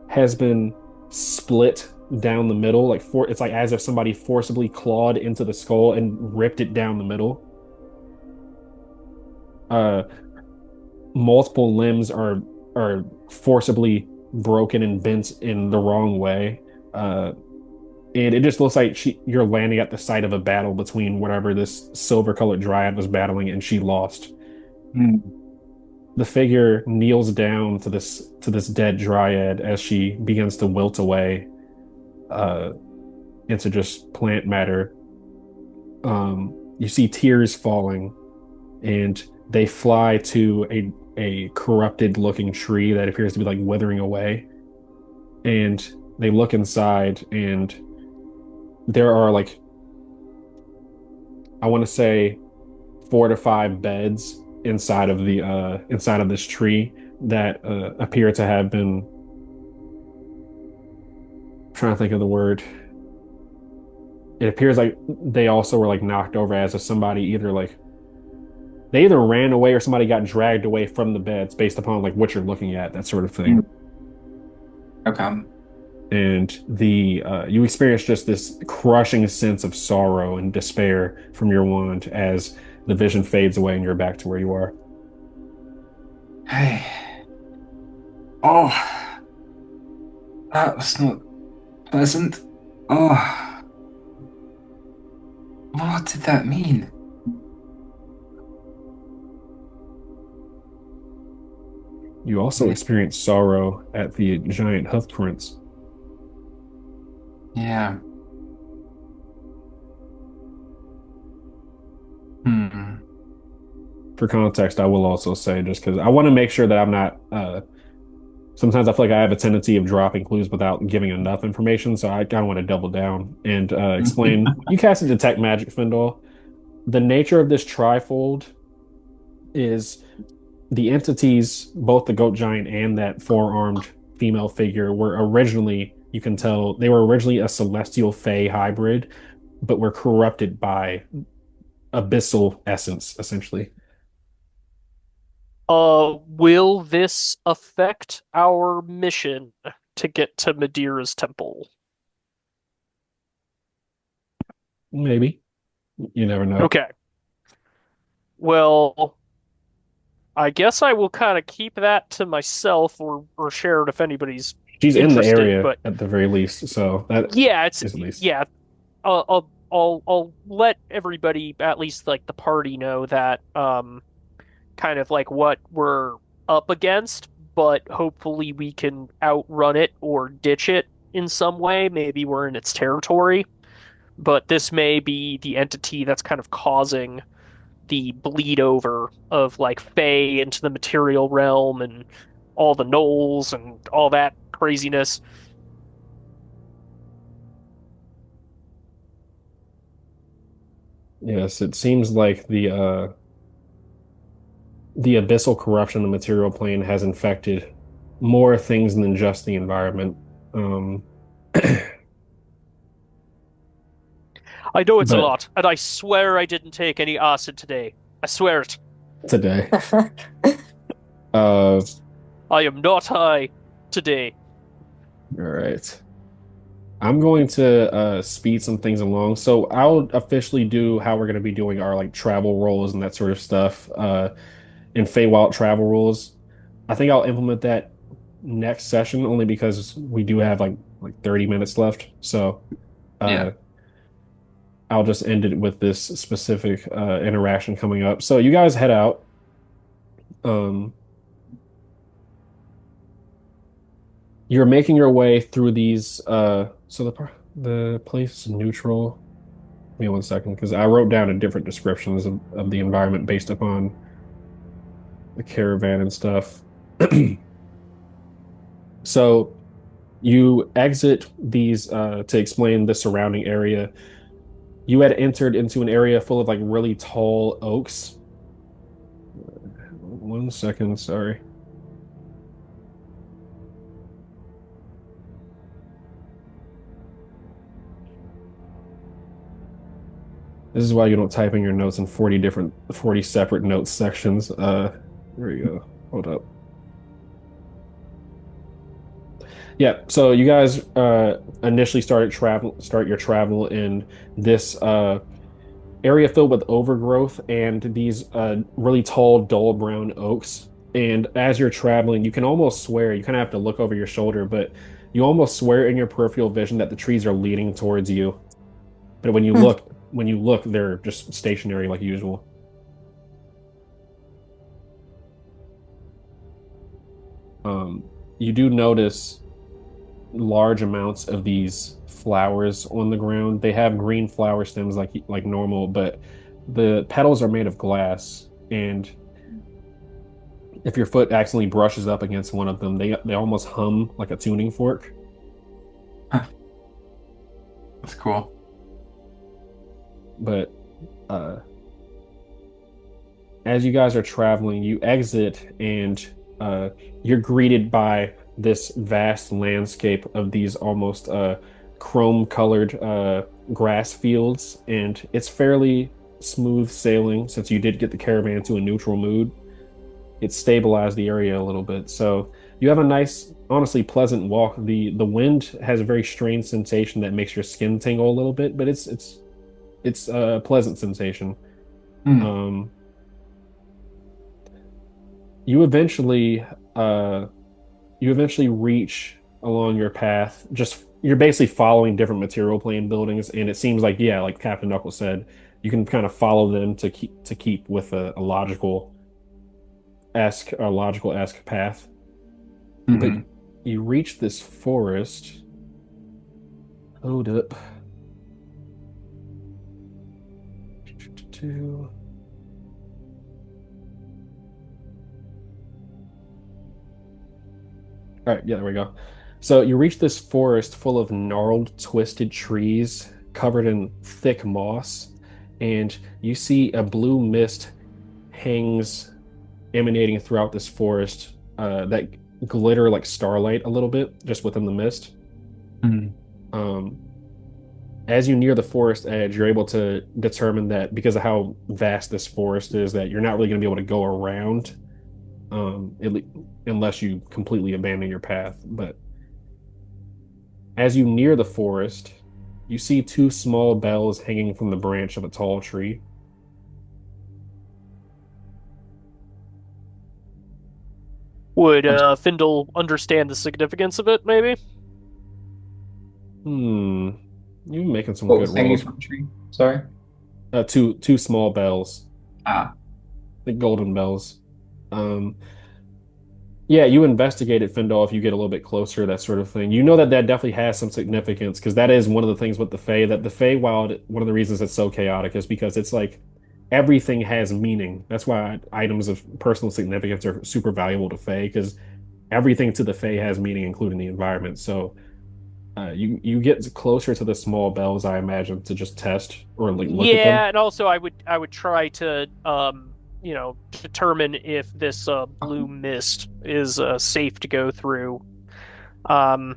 has been split down the middle, it's like as if somebody forcibly clawed into the skull and ripped it down the middle. Uh, Multiple limbs are forcibly broken and bent in the wrong way. Uh, and it just looks like you're landing at the site of a battle between whatever this silver-colored dryad was battling, and she lost. Hmm. The figure kneels down to this dead dryad as she begins to wilt away uh, into just plant matter. You see tears falling, and they fly to a corrupted looking tree that appears to be like withering away. And they look inside, and there are like, I want to say 4 to 5 beds inside of this tree that appear to have been, I'm trying to think of the word. It appears like they also were like knocked over as if somebody they either ran away or somebody got dragged away from the beds based upon like what you're looking at, that sort of Hmm. thing. Okay. And the you experience just this crushing sense of sorrow and despair from your wand as the vision fades away and you're back to where you are. Hey. Oh, that was not pleasant. Oh, what did that mean? You also experience sorrow at the giant hoof prints. Yeah. Hmm. For context, I will also say, just because I want to make sure that I'm not sometimes I feel like I have a tendency of dropping clues without giving enough information, so I kind of want to double down and explain. You cast a detect magic, Findle. The nature of this trifold is the entities, both the goat giant and that four-armed female figure, were originally, you can tell, they were originally a celestial fey hybrid, but were corrupted by abyssal essence, essentially. Will this affect our mission to get to Madeira's temple? Maybe. You never know. Okay. Well, I guess I will kind of keep that to myself or share it if anybody's She's in the interested. area But at the very least, so that yeah, it's is at least. yeah. I'll let everybody, at least like the party, know that kind of like what we're up against, but hopefully we can outrun it or ditch it in some way. Maybe we're in its territory, but this may be the entity that's kind of causing the bleed over of like Fey into the material realm and all the gnolls and all that craziness. Yes, it seems like the abyssal corruption of the material plane has infected more things than just the environment. Um, I know it's a but lot, and I swear I didn't take any acid today. I swear it. today, uh, I am not high today. all right. I'm going to speed some things along. So I'll officially do how we're going to be doing our like travel roles and that sort of stuff in Feywild travel rules. I think I'll implement that next session only because we do have like 30 minutes left. So Yeah. uh, I'll just end it with this specific interaction coming up. So you guys head out. Um, you're making your way through these. So the place is neutral. Give me 1 second, because I wrote down a different descriptions of the environment based upon the caravan and stuff. So you exit these to explain the surrounding area. You had entered into an area full of like really tall oaks. 1 second, sorry. This is why you don't type in your notes in 40 separate notes sections. There we go. Hold up. Yeah, so you guys initially start your travel in this area filled with overgrowth and these really tall, dull brown oaks. And as you're traveling, you can almost swear, you kind of have to look over your shoulder, but you almost swear in your peripheral vision that the trees are leaning towards you. But Hmm. when you look, they're just stationary like usual. You do notice large amounts of these flowers on the ground. They have green flower stems like normal, but the petals are made of glass, and if your foot accidentally brushes up against one of them, they almost hum like a tuning fork. That's cool. But uh, as you guys are traveling, you exit and you're greeted by this vast landscape of these almost chrome-colored grass fields, and it's fairly smooth sailing since you did get the caravan to a neutral mood. It stabilized the area a little bit, so you have a nice, honestly pleasant walk. The wind has a very strange sensation that makes your skin tingle a little bit, but it's a pleasant sensation. Hmm. Um, you eventually uh you eventually reach along your path. Just you're basically following different material plane buildings, and it seems like, yeah, like Captain Knuckles said, you can kind of follow them to keep with a logical esque path. But Hmm. you reach this forest. Hold up. All right, yeah, there we go. So you reach this forest full of gnarled, twisted trees covered in thick moss, and you see a blue mist hangs emanating throughout this forest that glitter like starlight a little bit just within the mist. Hmm. Um, as you near the forest edge, you're able to determine that because of how vast this forest is, that you're not really going to be able to go around at le unless you completely abandon your path. But as you near the forest, you see two small bells hanging from the branch of a tall tree. Would What? Findle understand the significance of it, maybe? Hmm, you're making some What good was hanging rolls. from the tree? Sorry. Two small bells, Ah. the golden bells. Um, yeah, you investigated Findle if you get a little bit closer, that sort of thing. You know that that definitely has some significance because that is one of the things with the Fey, that the Feywild, one of the reasons it's so chaotic is because it's like everything has meaning. That's why items of personal significance are super valuable to Fey because everything to the Fey has meaning, including the environment. So you get closer to the small bells, I imagine, to just test or like look at them. Yeah, and also I would try to determine if this blue mist is safe to go through. Um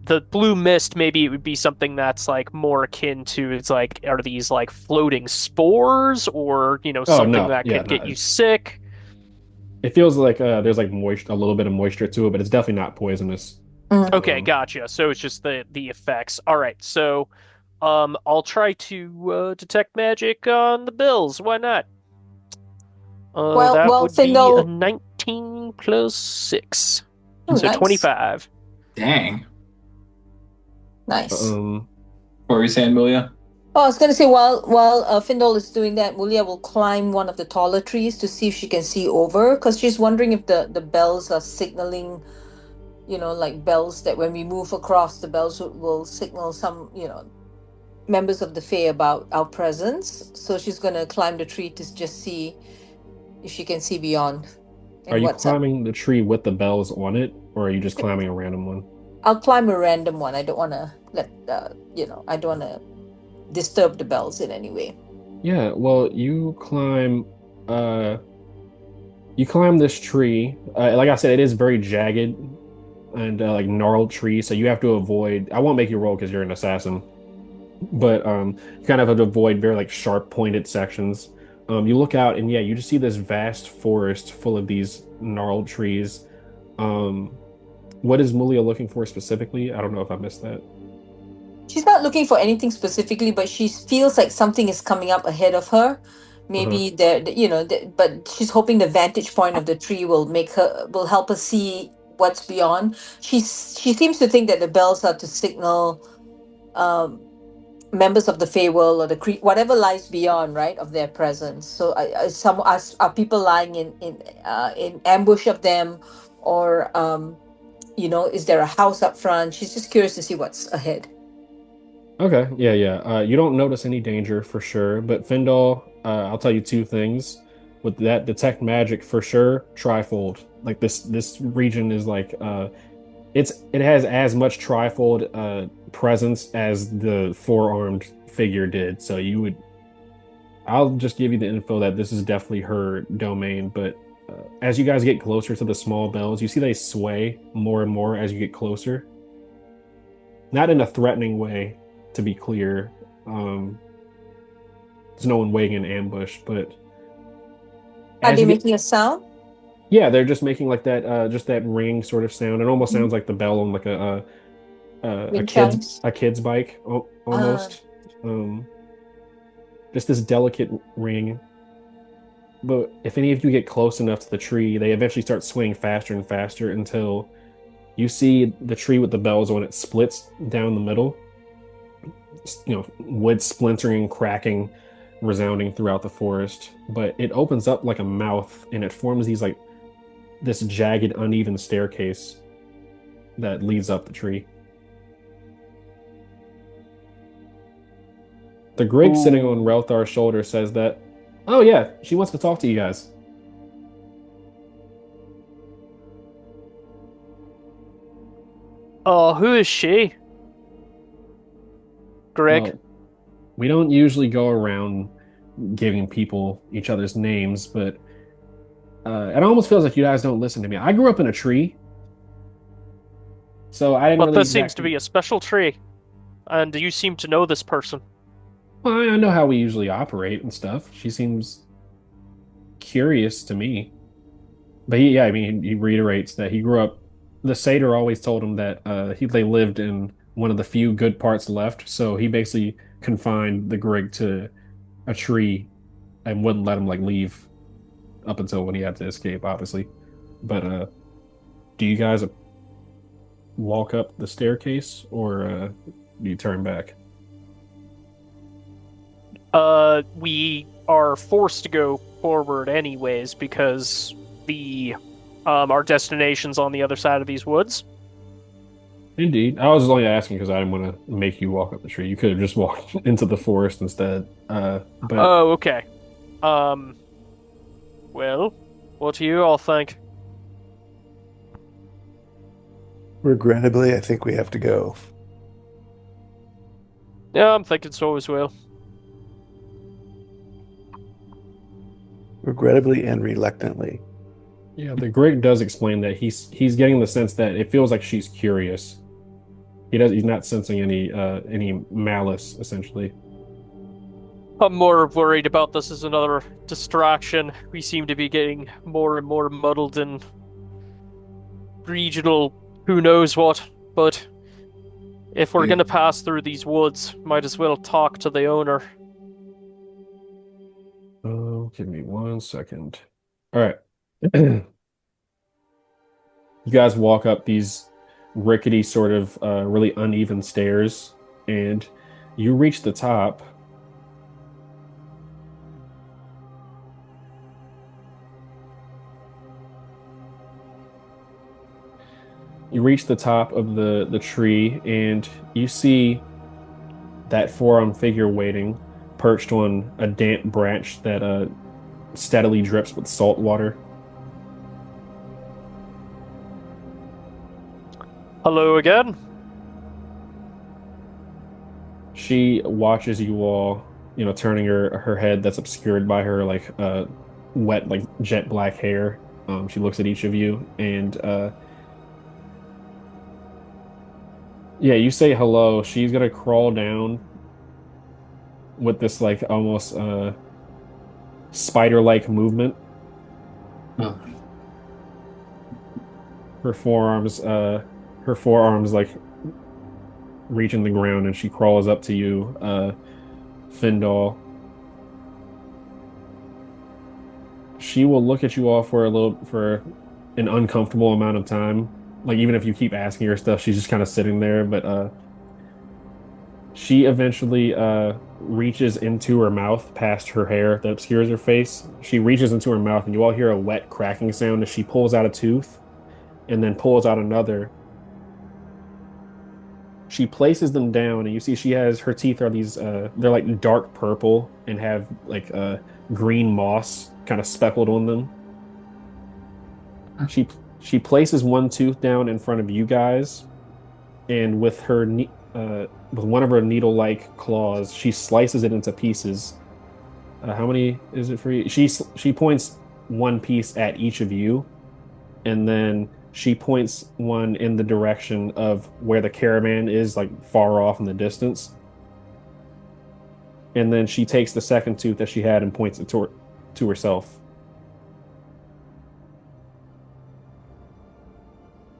the blue mist, maybe it would be something that's like more akin to, it's like, are these like floating spores, or Oh something no, that yeah, could no, get you sick. it feels like there's like moist, a little bit of moisture to it, but it's definitely not poisonous. Mm. Okay, Um, gotcha. So it's just the effects. All right, so I'll try to detect magic on the bills. Why not? That Well, would be a Findle. 19 plus 6. Oh, So nice, 25. Dang. nice. um, What were you saying, Amelia? Oh, I was going to say, while Findle is doing that, Mulia will climb one of the taller trees to see if she can see over, because she's wondering if the bells are signaling, like bells that when we move across, the bells will signal some, members of the Fae about our presence. So she's going to climb the tree to just see if she can see beyond are and you what's up. climbing the tree with the bells on it, or are you just climbing a random one? I'll climb a random one. I don't want to I don't want to disturb the bells in any way. Yeah, well, you climb this tree. Like I said, it is very jagged and like gnarled tree, so you have to avoid. I won't make you roll because you're an assassin. but you kind of have to avoid very like sharp pointed sections. You look out and yeah, you just see this vast forest full of these gnarled trees. Um, what is Mulia looking for specifically? I don't know if I missed that. She's not looking for anything specifically, but she feels like something is coming up ahead of her. Uh-huh. Maybe but she's hoping the vantage point of the tree will help her see what's beyond. She seems to think that the bells are to signal um, members of the Feywild or whatever lies beyond, right, of their presence. So, are people lying in ambush of them, or is there a house up front? She's just curious to see what's ahead. Okay, yeah, yeah. You don't notice any danger for sure, but Findal, I'll tell you two things. With that detect magic for sure, trifold. Like this region is like it has as much trifold presence as the four-armed figure did. So I'll just give you the info that this is definitely her domain, but as you guys get closer to the small bells, you see they sway more and more as you get closer. Not in a threatening way, to be clear. Um, there's no one waiting in ambush, but Are as they you get, making a sound? yeah, they're just making like that, just that ring sort of sound. It almost Mhm. sounds like the bell on like a Wind kid's chimes? bike, Uh, almost. Um, just this delicate ring. But if any of you get close enough to the tree, they eventually start swinging faster and faster until you see the tree with the bells on it splits down the middle. Wood splintering, cracking, resounding throughout the forest. But it opens up like a mouth and it forms these like this jagged, uneven staircase that leads up the tree. The Grig sitting on Ooh. Relthar's shoulder says that, oh yeah, she wants to talk to you guys. Oh, who is she? Greg. Well, we don't usually go around giving people each other's names, but it almost feels like you guys don't listen to me. I grew up in a tree, so I didn't But really this seems to exactly. be a special tree, and you seem to know this person. Well, I know how we usually operate and stuff. She seems curious to me. But yeah, I mean, he reiterates that he grew up. The satyr always told him that they lived in one of the few good parts left, so he basically confined the Grig to a tree and wouldn't let him like leave up until when he had to escape, obviously. But do you guys walk up the staircase or do you turn back? We are forced to go forward anyways because the our destination's on the other side of these woods. Indeed. I was only asking because I didn't want to make you walk up the tree. You could have just walked into the forest instead. But Oh, okay. Um, well, what do you all think? Regrettably, I think we have to go. Yeah, I'm thinking so as well. Regrettably and reluctantly. yeah, the Grig does explain that he's getting the sense that it feels like she's curious. He's not sensing any malice essentially. I'm more worried about this as another distraction. We seem to be getting more and more muddled in regional who knows what, but if we're gonna pass through these woods, might as well talk to the owner. Oh, give me 1 second. All right. You guys walk up these rickety sort of really uneven stairs and you reach the top. You reach the top of the tree and you see that forearm figure waiting, perched on a damp branch that steadily drips with salt water. Hello again. She watches you all, turning her head that's obscured by her like wet like jet black hair. She looks at each of you and yeah, you say hello. She's gonna crawl down with this like almost spider-like movement. Oh. Her forearms her forearms like reaching the ground, and she crawls up to you, Findal. She will look at you all for an uncomfortable amount of time. Like even if you keep asking her stuff, she's just kind of sitting there, but she eventually reaches into her mouth past her hair that obscures her face. She reaches into her mouth and you all hear a wet cracking sound as she pulls out a tooth and then pulls out another. She places them down and you see she has her teeth are these they're like dark purple and have like green moss kind of speckled on them. She she places one tooth down in front of you guys, and with with one of her needle-like claws, she slices it into pieces. How many is it for you? She points one piece at each of you, and then she points one in the direction of where the caravan is, like far off in the distance. And then she takes the second tooth that she had and points it to herself.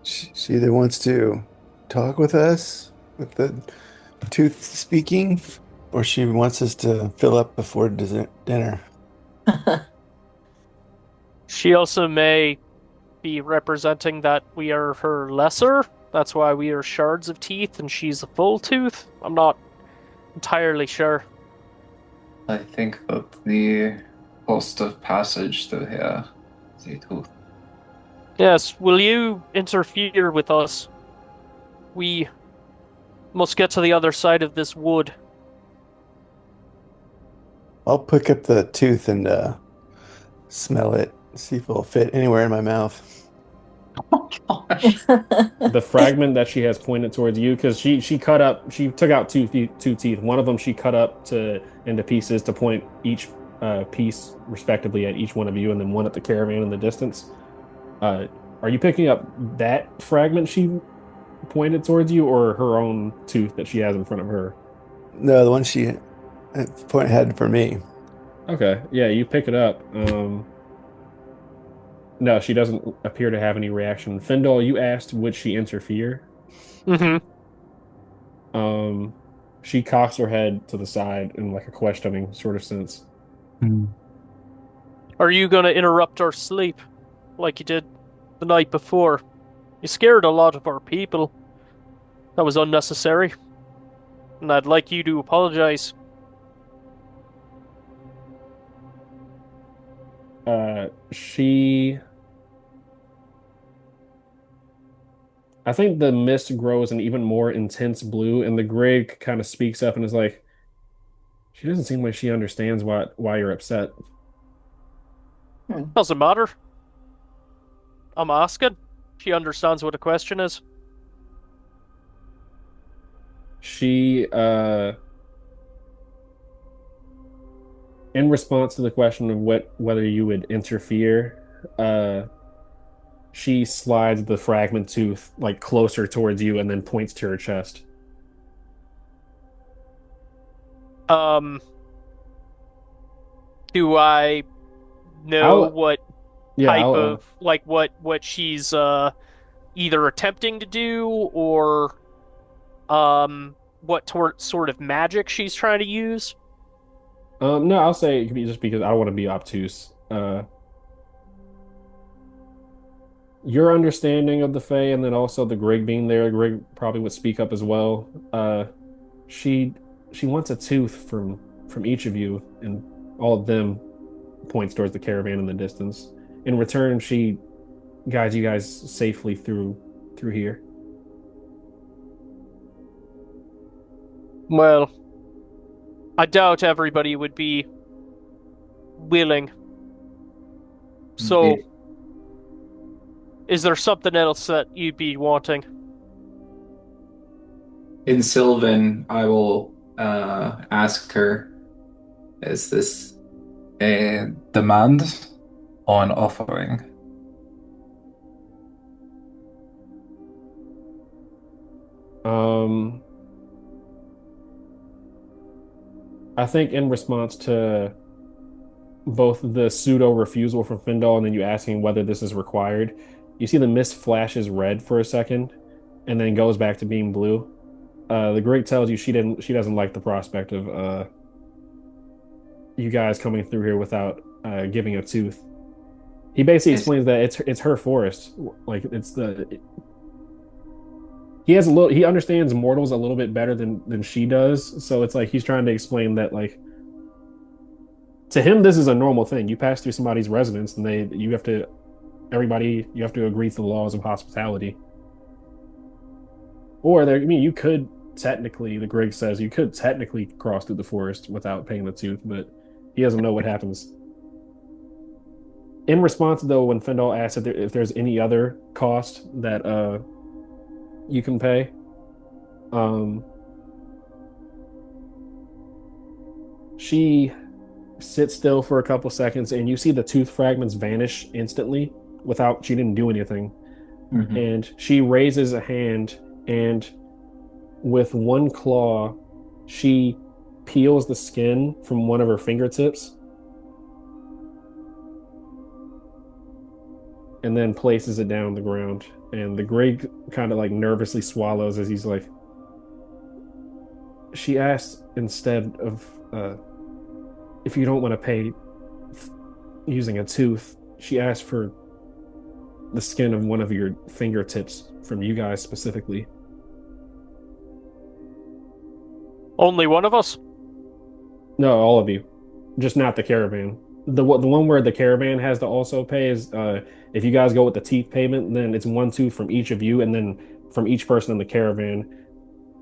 She either wants to talk with us with the tooth speaking, or she wants us to fill up before dinner. She also may be representing that we are her lesser. That's why we are shards of teeth and she's a full tooth. I'm not entirely sure. I think that the cost of passage to here is a tooth. Yes, will you interfere with us? We must get to the other side of this wood. I'll pick up the tooth and smell it, see if it'll fit anywhere in my mouth. Oh gosh. The fragment that she has pointed towards you, because she took out two teeth. One of them she cut up to into pieces to point each piece respectively at each one of you, and then one at the caravan in the distance. Uh, are you picking up that fragment she pointed towards you, or her own tooth that she has in front of her? No, the one she point had for me. Okay, yeah, you pick it up. No, she doesn't appear to have any reaction. Findle, you asked would she interfere? Mm-hmm. Um, she cocks her head to the side in like a questioning sort of sense. Are you gonna interrupt our sleep like you did the night before? You scared a lot of our people. That was unnecessary. And I'd like you to apologize. She, I think the mist grows an even more intense blue, and the Grig kind of speaks up and is like, she doesn't seem like she understands why you're upset. Hmm. Doesn't matter. I'm asking. She understands what a question is. She, in response to the question of whether you would interfere, she slides the fragment tooth like closer towards you and then points to her chest. Um, do I know I'll, what yeah, type I'll, of like what she's either attempting to do or what sort of magic she's trying to use? no, I'll say it could be just because I don't want to be obtuse. Your understanding of the Fae, and then also the Grig being there, Grig probably would speak up as well. She she wants a tooth from each of you, and all of them points towards the caravan in the distance. In return, she guides you guys safely through here. Well, I doubt everybody would be willing. So, is there something else that you'd be wanting? In Sylvan, I will ask her, is this a demand or an offering? Um, I think in response to both the pseudo refusal from Findal and then you asking whether this is required, you see the mist flashes red for a second and then goes back to being blue. The Greg tells you she doesn't like the prospect of you guys coming through here without giving a tooth. He basically Is- explains that it's her forest. Like he has a little he understands mortals a little bit better than she does. So it's like he's trying to explain that like to him this is a normal thing. You pass through somebody's residence and you have to agree to the laws of hospitality. Or there, I mean, you could technically, the Greg says, you could technically cross through the forest without paying the tooth, but he doesn't know what happens. In response, though, when Fendal asks if there's any other cost that you can pay, um, she sits still for a couple seconds, and you see the tooth fragments vanish instantly without she didn't do anything. And she raises a hand, and with one claw, she peels the skin from one of her fingertips and then places it down on the ground. And the Greg kind of like nervously swallows as he's like, she asked instead of if you don't want to pay using a tooth, she asked for the skin of one of your fingertips from you guys specifically. Only one of us? No, all of you, just not the caravan. The one where the caravan has to also pay is if you guys go with the teeth payment, then it's one tooth from each of you, and then from each person in the caravan.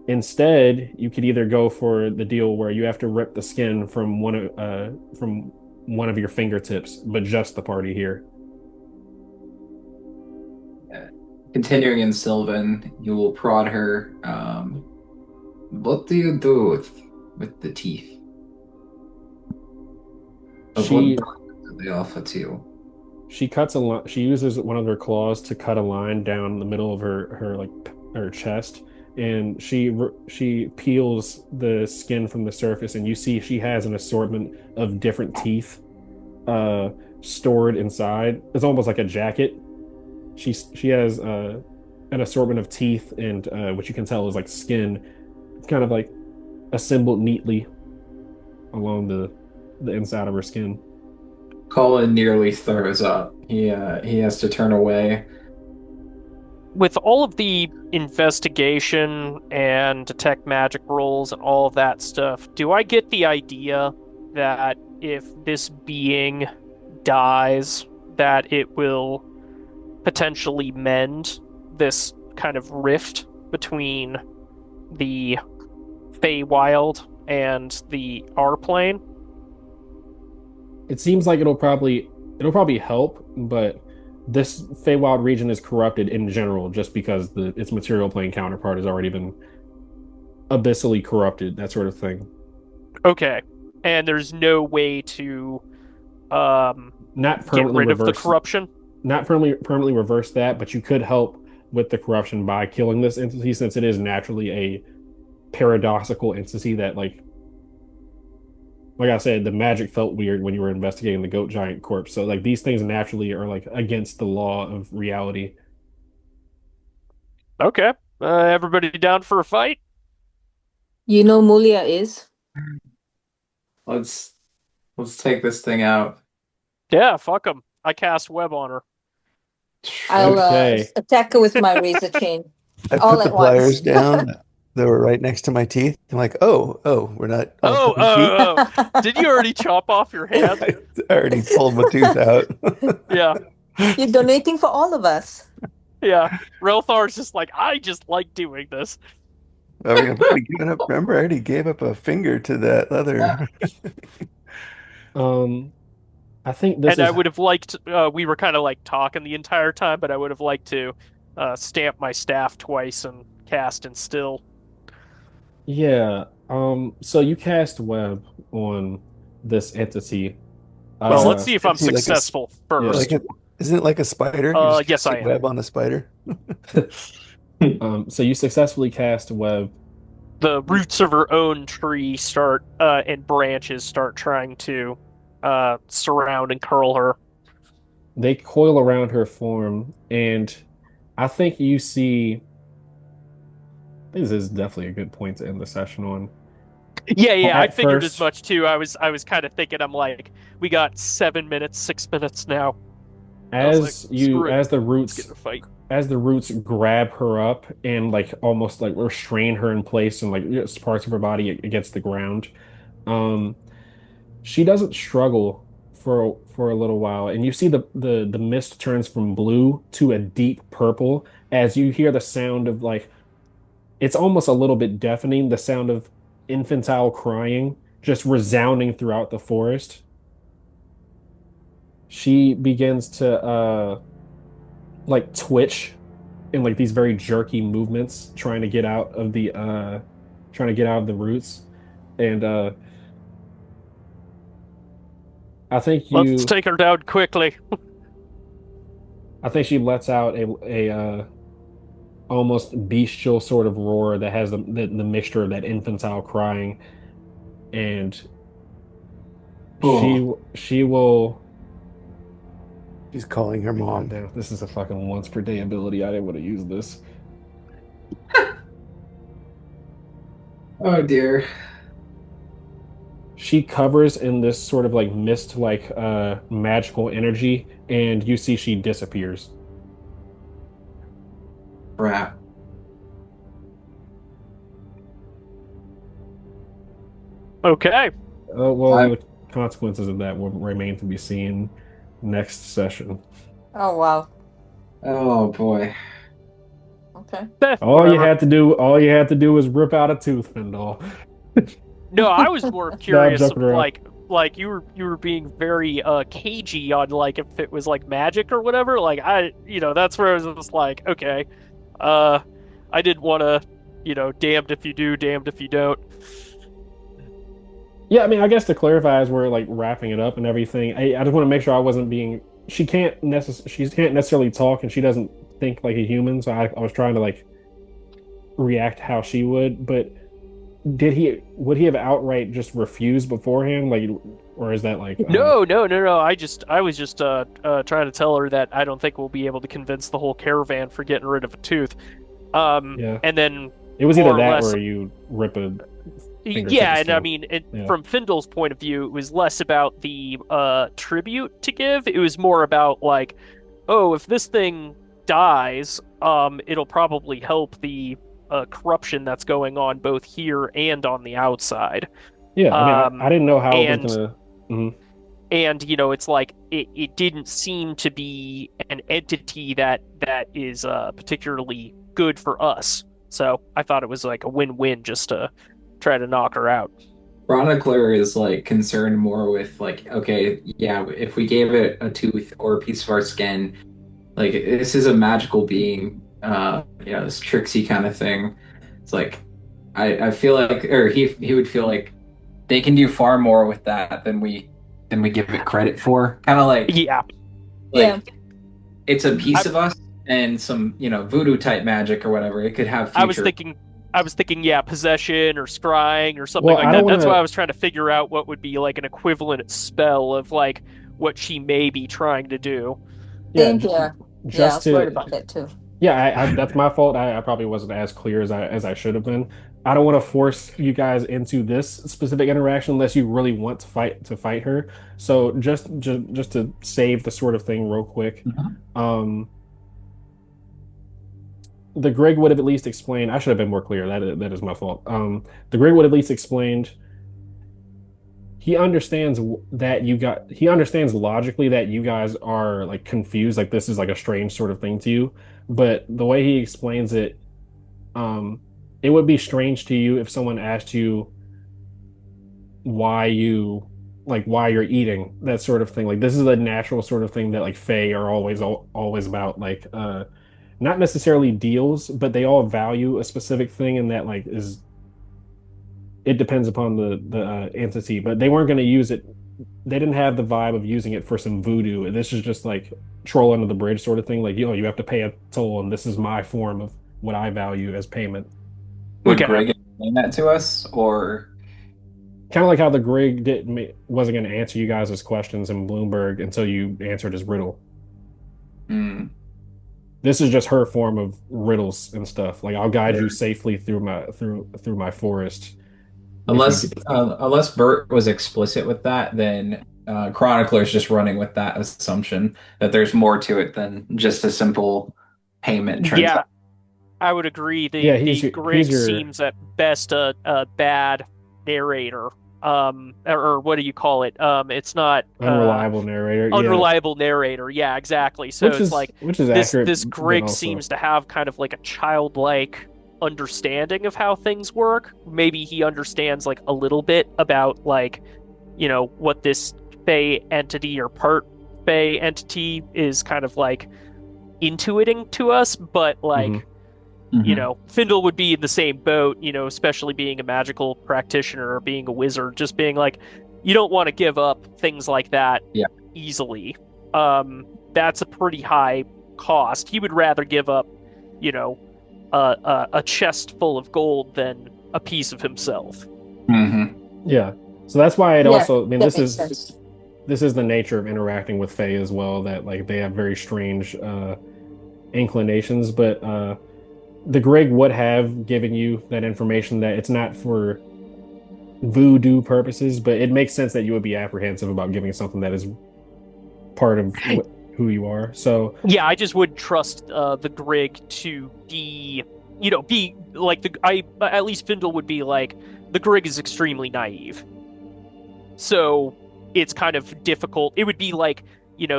Instead, you could either go for the deal where you have to rip the skin from one of your fingertips, but just the party here. Continuing in Sylvan, you will prod her. What do you do with the teeth? Of She what do they offer to you? she cuts a line. She uses one of her claws to cut a line down the middle of her chest, and she peels the skin from the surface, and you see she has an assortment of different teeth stored inside. It's almost like a jacket. She has an assortment of teeth and what you can tell is like skin. It's kind of like assembled neatly along the inside of her skin. Colin nearly throws up. He has to turn away. With all of the investigation and detect magic rolls and all of that stuff, do I get the idea that if this being dies, that it will potentially mend this kind of rift between the Feywild and the R plane? It seems like it'll probably help, but this Feywild region is corrupted in general just because its material plane counterpart has already been abyssally corrupted, that sort of thing. Okay. And there's no way to Not get permanently rid of the reverse corruption? not permanently reverse that, but you could help with the corruption by killing this entity since it is naturally a paradoxical entity that like I said, the magic felt weird when you were investigating the goat giant corpse. So like these things naturally are like against the law of reality. Okay. Everybody down for a fight? You know Mulia is? Let's take this thing out. Yeah, fuck him. I cast web on her. I'll Okay. attack her with my razor chain. I All put the at once. pliers down. They were right next to my teeth. I'm like, oh, we're not. all pulling teeth? Did you already chop off your hand? I already pulled my tooth out. Yeah, You're donating for all of us. yeah. Relthar's just like, I just like doing this. I mean, I've already given up. Remember, I already gave up a finger to that other. I think this And is I would have liked, we were kind of like talking the entire time, but I would have liked to stamp my staff twice and cast Instill. yeah. So you cast web on this entity. Well, Isn't let's see if I'm it like a successful first. isn't it like a spider? You just Yes, I cast am. web on a spider. So you successfully cast web the roots of her own tree start and branches start trying to surround and curl her. They coil around her form, and I think you see. This is definitely a good point to end the session on. Yeah, yeah, I At figured as first, much too. I was kind of thinking, I'm like, we got 7 minutes, 6 minutes now. I was like, screw it, as the let's get in roots a fight. grab her up and like almost like restrain her in place and like just parts of her body against the ground, um, she doesn't struggle for a little while, and you see the mist turns from blue to a deep purple as you hear the sound of like it's almost a little bit deafening, the sound of infantile crying just resounding throughout the forest. She begins to like twitch in like these very jerky movements trying to get out of the roots. And I think Let's you take her down quickly. I think she lets out a almost bestial sort of roar that has the mixture of that infantile crying, and Oh, she will. He's calling her God mom. damn, this is a fucking once per day ability. I didn't want to use this. oh dear. She covers in this sort of like mist like magical energy, and you see she disappears. Crap. Okay. Well, I, the consequences of that will remain to be seen next session. Oh, wow. oh boy. Okay. Whatever. All you had to do was rip out a tooth, Findle. No, I was more No, I'm curious joking of around. like you were being very cagey on like if it was like magic or whatever. Like that's where I was just like, okay. Uh I didn't want to, damned if you do, damned if you don't. Yeah, I mean, I guess to clarify, as we're like wrapping it up and everything, I just want to make sure I wasn't being. She can't necessarily talk, and she doesn't think like a human. So I was trying to like react how she would. But would he have outright just refused beforehand, like, or is that like No, no, no, no. I was just trying to tell her that I don't think we'll be able to convince the whole caravan for getting rid of a tooth. yeah, And then it was either more or that less, or you rip a fingertip yeah, of and I stone. mean, Yeah, from Findle's point of view, it was less about the tribute to give. It was more about like, oh, if this thing dies, it'll probably help the corruption that's going on both here and on the outside. yeah. I mean, Um, I didn't know how it was and gonna. Mhm. and it's like it didn't seem to be an entity that is particularly good for us. So I thought it was like a win-win just to try to knock her out. Chronicler is like concerned more with like, okay, yeah, if we gave it a tooth or a piece of our skin, like this is a magical being, this tricksy kind of thing. It's like I feel like, or he would feel like they can do far more with that than we give it credit for. Kind of Yeah, Yeah. like it's a I, piece of us and some, voodoo type magic or whatever. It could have I was future. thinking, yeah, possession or scrying or something Well, like I don't that. want That's why I to. was trying to figure out what would be like an equivalent spell of like what she may be trying to do. Yeah, Same here. Yeah, I just was worried to about that too. Yeah, that's my fault. I probably wasn't as clear as I should have been. I don't want to force you guys into this specific interaction unless you really want to fight her. So just to save the sort of thing real quick, Mhm. um, the Greg would have at least explained. I should have been more clear. That is my fault. The Greg would have at least explained. He understands logically that you guys are like confused, like this is like a strange sort of thing to you. But the way he explains it, Um, it would be strange to you if someone asked you why you why you're eating, that sort of thing. Like this is a natural sort of thing that like Fae are always about. Like not necessarily deals, but they all value a specific thing, and that like is it depends upon the entity. But they weren't going to use it. They didn't have the vibe of using it for some voodoo. This is just like troll under the bridge sort of thing. Like you have to pay a toll, and this is my form of what I value as payment. Would Okay. Greg explain that to us, or Kind of like how the Grig wasn't going to answer you guys' questions in Bloomberg until you answered his riddle. hmm, This is just her form of riddles and stuff. Like I'll guide you safely through my forest if you unless unless Bert was explicit with that, then Chronicler's just running with that assumption that there's more to it than just a simple payment Yeah, transaction. I would agree. yeah, The he's Grig your seems at best a bad narrator. Or what do you call it? It's not unreliable narrator. Yeah, unreliable narrator. Yeah, exactly. So it's like which is this accurate, this but Grig also seems to have kind of like a childlike understanding of how things work. Maybe he understands like a little bit about like, what this Fey entity or part Fey entity is kind of like intuiting to us, but mhm. like Mhm. Findle would be in the same boat, especially being a magical practitioner or being a wizard, just being like, you don't want to give up things like that Yeah. easily. That's a pretty high cost. He would rather give up, you know, a chest full of gold than a piece of himself. Hmm. Yeah. So that's why it Yeah, also, I mean, that makes sense. this is the nature of interacting with Fae as well, that like they have very strange inclinations, but the Grig would have given you that information that it's not for voodoo purposes, but it makes sense that you would be apprehensive about giving something that is part of who you are. So, Yeah, I just wouldn't trust the Grig to be like at least Findle would be like the Grig is extremely naive. So it's kind of difficult. It would be like,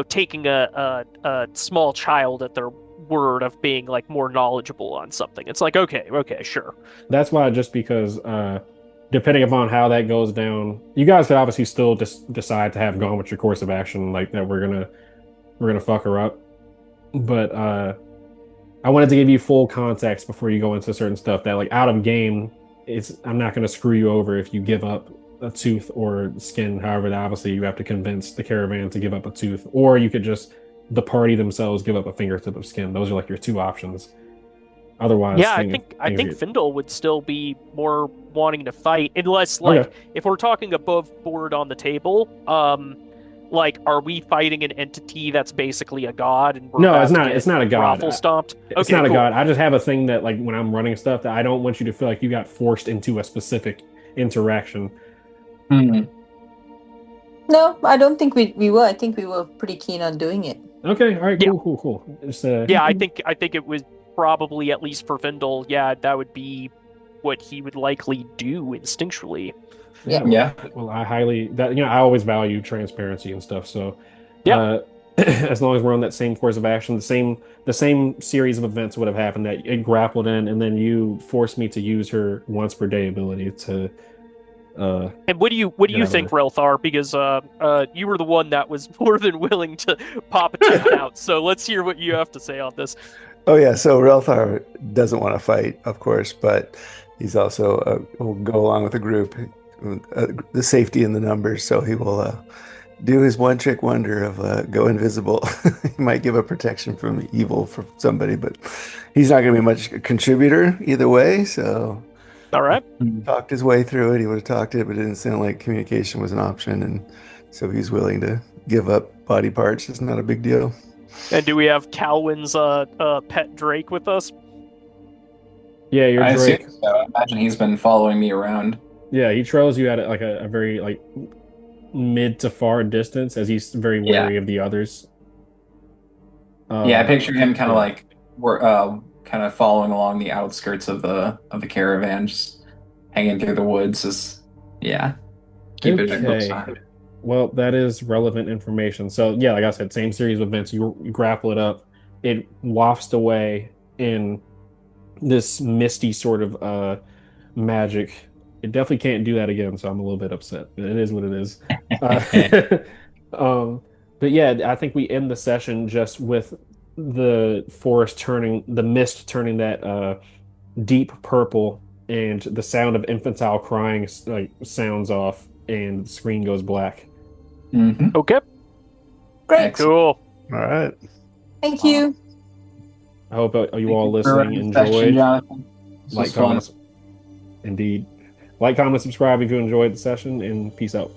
taking a small child at their word of being like more knowledgeable on something. It's like, okay, sure. that's why just because depending upon how that goes down, you guys could obviously still just decide to have gone with your course of action, like that we're gonna fuck her up. But I wanted to give you full context before you go into certain stuff that like out of game, I'm not gonna screw you over if you give up a tooth or skin. However, obviously you have to convince the caravan to give up a tooth, or you could just the party themselves give up a fingertip of skin. Those are like your two options. Otherwise, Yeah, I think things Findle would still be more wanting to fight, unless okay. like if we're talking above board on the table, like are we fighting an entity that's basically a god and we're No, it's about to not. get It's not a god. raffle stomped? It's Okay, not a god. cool. I just have a thing that like when I'm running stuff that I don't want you to feel like you got forced into a specific interaction. Hmm. No, I don't think we were. I think we were pretty keen on doing it. Okay, all right, Yeah, cool. Just yeah, I think it was probably at least for Findle, yeah, that would be what he would likely do instinctually. yeah, Yeah. Yeah. well, I highly that I always value transparency and stuff. So, Yeah. as long as we're on that same course of action, the same series of events would have happened that it grappled in, and then you forced me to use her once per day ability to uh And what do you get out of think, there. Relthar? Because you were the one that was more than willing to pop a tooth out. So let's hear what you have to say on this. Oh yeah, so Relthar doesn't want to fight, of course, but he's also will go along with the group, the safety in the numbers. So he will do his one trick wonder of go invisible. He might give a protection from evil for somebody, but he's not going to be much contributor either way. So All he right. talked his way through it. He would have talked it, but it didn't sound like communication was an option, and so he's willing to give up body parts. It's not a big deal. And do we have Calwyn's pet Drake with us? Yeah, your I assume Drake. so. I imagine he's been following me around. Yeah, he trails you at like a very like mid to far distance as he's very Yeah. wary of the others. Yeah, I Uh, picture him kind of yeah. like we're kind of following along the outskirts of the caravan, just hanging through the woods. Just yeah, keeping it close Okay. behind. Well, that is relevant information. So yeah, like I said, same series of events. You grapple it up. It wafts away in this misty sort of magic. It definitely can't do that again, so I'm a little bit upset. It is what it is. Uh, um, but yeah, I think we end the session just with the forest turning, the mist turning that deep purple, and the sound of infantile crying like sounds off, and the screen goes black. Hmm. Okay. Great. Excellent. Cool. All right. Thank you. I hope you Thank all you for listening running the session, enjoyed. Jonathan. This Like, was comment, fun. Indeed. Like, comment, subscribe if you enjoyed the session, and peace out.